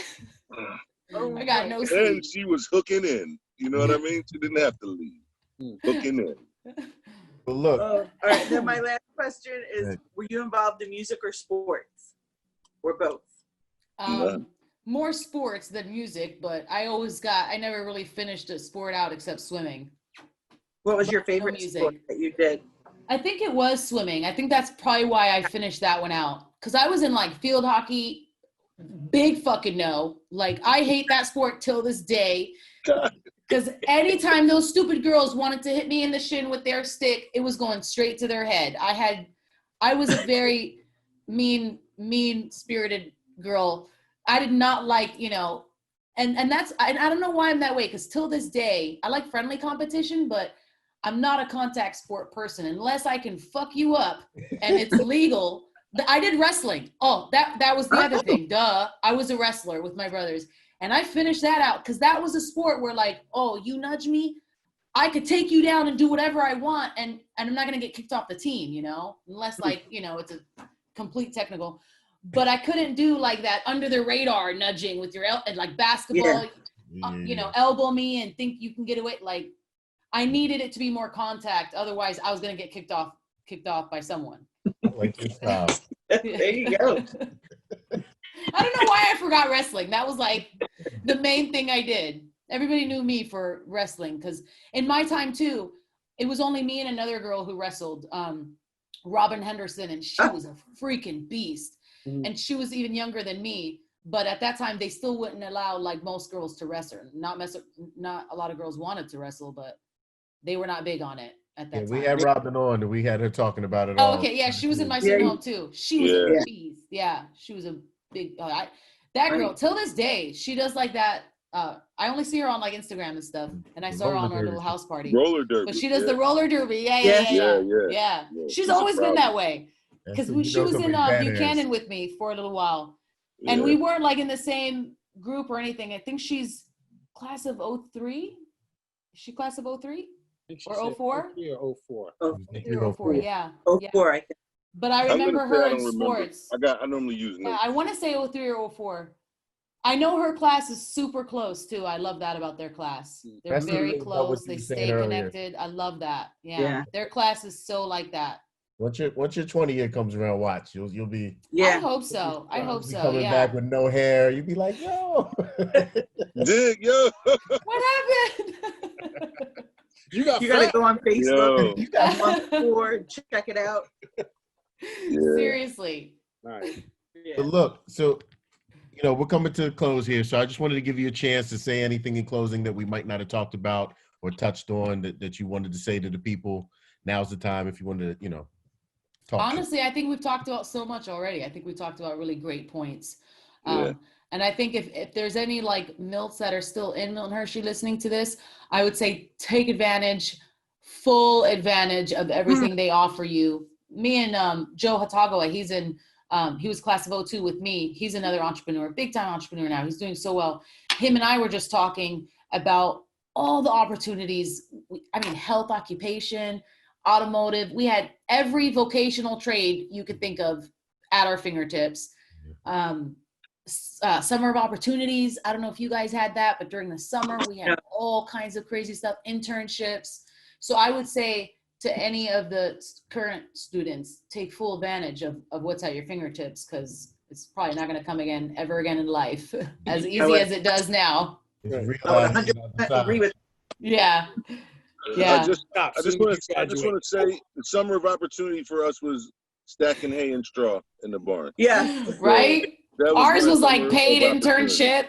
I got no sleep. And she was hooking in. You know what I mean? She didn't have to leave. Hooking in. But look, All right. Then my last question is: were you involved in music or sports, or both? More sports than music, but I never really finished a sport out except swimming. What was your No favorite music. sport that you did? I think it was swimming. I think that's probably why I finished that one out. Because I was in like field hockey, big fucking no. Like, I hate that sport till this day. Because anytime those stupid girls wanted to hit me in the shin with their stick, it was going straight to their head. I was a very mean-spirited girl. I did not like, and that's, I don't know why I'm that way. Because till this day, I like friendly competition, but I'm not a contact sport person unless I can fuck you up and it's legal. I did wrestling. Oh, that was the other thing. Duh. I was a wrestler with my brothers. And I finished that out because that was a sport where, like, oh, you nudge me, I could take you down and do whatever I want, and I'm not going to get kicked off the team, unless, like, it's a complete technical. But I couldn't do, like, that under the radar nudging with your, like, basketball, elbow me and think you can get away. Like, I needed it to be more contact. Otherwise, I was going to get kicked off by someone. I like your style. There you go. I don't know why I forgot wrestling. That was like the main thing I did. Everybody knew me for wrestling because in my time too, it was only me and another girl who wrestled, Robin Henderson, and she was a freaking beast. Mhm. And she was even younger than me. But at that time, they still wouldn't allow like most girls to wrestle. Not a lot of girls wanted to wrestle, but they were not big on it at that Yeah, time. we had Robin on and we had her talking about it Oh, all. okay. Yeah, she was in my Yeah. student home too. She was Yeah. a beast. Yeah, she was a big. That girl, till this day, she does like that. I only see her on like Instagram and stuff, and I saw her on our little house party. Roller derby. But she does yeah. the roller derby. Yeah. Yeah. Yeah. She's She's a always been proud- that way. That's Because when you she know was in somebody's badass. Buchanan with me for a little while. And Yeah. we weren't like in the same group or anything. I think she's class of 03. Is she class of 03? Or 04? 03 or 04. Oh, 03 or 04, yeah. oh, Yeah. 4, I think. But I I'm gonna remember say her I in don't remember. sports. I normally use Yeah, notes. I want to say 03 or 04. I know her class is super close too. I love that about their class. They're That's very literally about what close. you They were stay saying earlier. connected. I love that. Yeah. Yeah. Their class is so like that. Once your 20 year comes around, watch. You'll be I Yeah. hope so. I hope be so. coming Yeah. back with no hair. You'd be like, yo. Dig, yo. What happened? You got You got to fat. go on Facebook. Yo. You got Month 4, check it out. Yeah. Seriously. Right. Yeah. But look, so we're coming to a close here. So I just wanted to give you a chance to say anything in closing that we might not have talked about or touched on that you wanted to say to the people now's the time if you want to, talk. Honestly, I think we've talked about so much already. I think we talked about really great points. Yeah. And I think if there's any like Milts that are still in Milton Hershey listening to this, I would say take full advantage of everything they offer you. Me and Joe Hatagawa, he was class of 02 with me. He's another entrepreneur, big time entrepreneur now. He's doing so well. Him and I were just talking about all the opportunities. Health, occupation, automotive. We had every vocational trade you could think of at our fingertips. Summer of opportunities. I don't know if you guys had that, but during the summer we had all kinds of crazy stuff, internships. So I would say to any of the current students, take full advantage of what's at your fingertips, because it's probably not going to come ever again in life as easy as it does now. I would 100% agree with. Yeah. I just want to say the summer of opportunity for us was stacking hay and straw in the barn. Yeah. Right? Ours was like paid internship.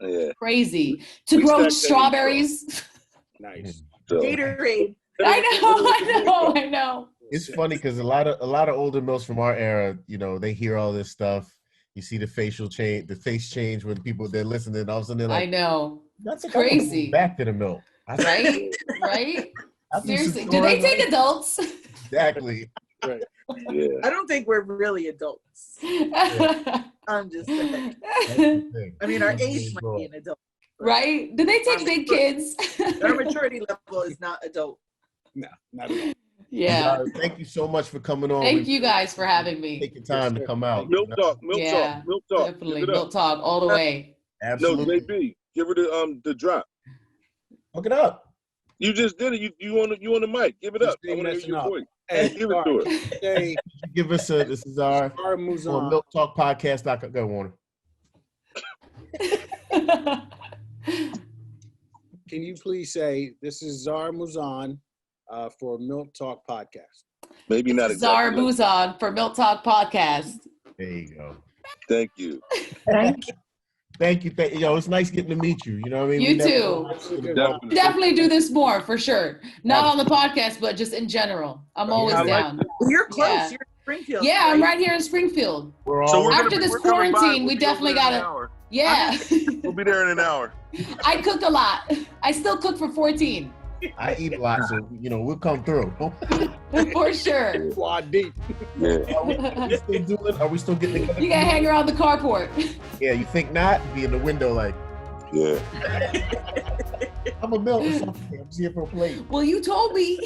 Yeah. Crazy. To grow strawberries. Nice. So, Gatorade. I know. It's funny because a lot of older Milts from our era, they hear all this stuff. You see the face change when they're listening. All of a sudden they're like, I know. That's crazy. Back to the Milt. Right? Seriously. Do they take adults? Exactly. Right. Yeah. I don't think we're really adults. I'm just saying. Our age might be an adult. Right? Do they take big kids? Our maturity level is not adult. No, not at all. Yeah. Thank you so much for coming on. Thank you guys for having me. Taking time to come out. Milk talk. Definitely. Milk talk all the way. Absolutely. No, JB, give her the drop. Hook it up. You just did it. You on the mic. Give it up. I want to hear your voice. Hey, give it to her. Hey, give us this is our Zahraa Hbaiu-Mouzon. Milk Talk Podcast. Go, Warner. Can you please say this is Zahraa Hbaiu-Mouzon for Milk Talk Podcast? Maybe not Zahraa exactly. Hbaiu-Mouzon for Milk Talk Podcast. There you go. Thank you. Thank you. Yo, it's nice getting to meet you. You know what I mean? You too. Definitely do this more for sure. Not on the podcast, but just in general. I'm always down. You're close. Yeah. You're in Springfield. Yeah, I'm right here in Springfield. After this quarantine, we definitely gotta. Yeah. We'll be there in an hour. I cook a lot. I still cook for 14. I eat a lot, so we'll come through. For sure. Quad deep. Yeah. Are we still getting together? You gotta hang around the carport. Yeah, you think not? Be in the window like, yeah. I'm a Milt or something. I'm just here for a plate. Well, you told me.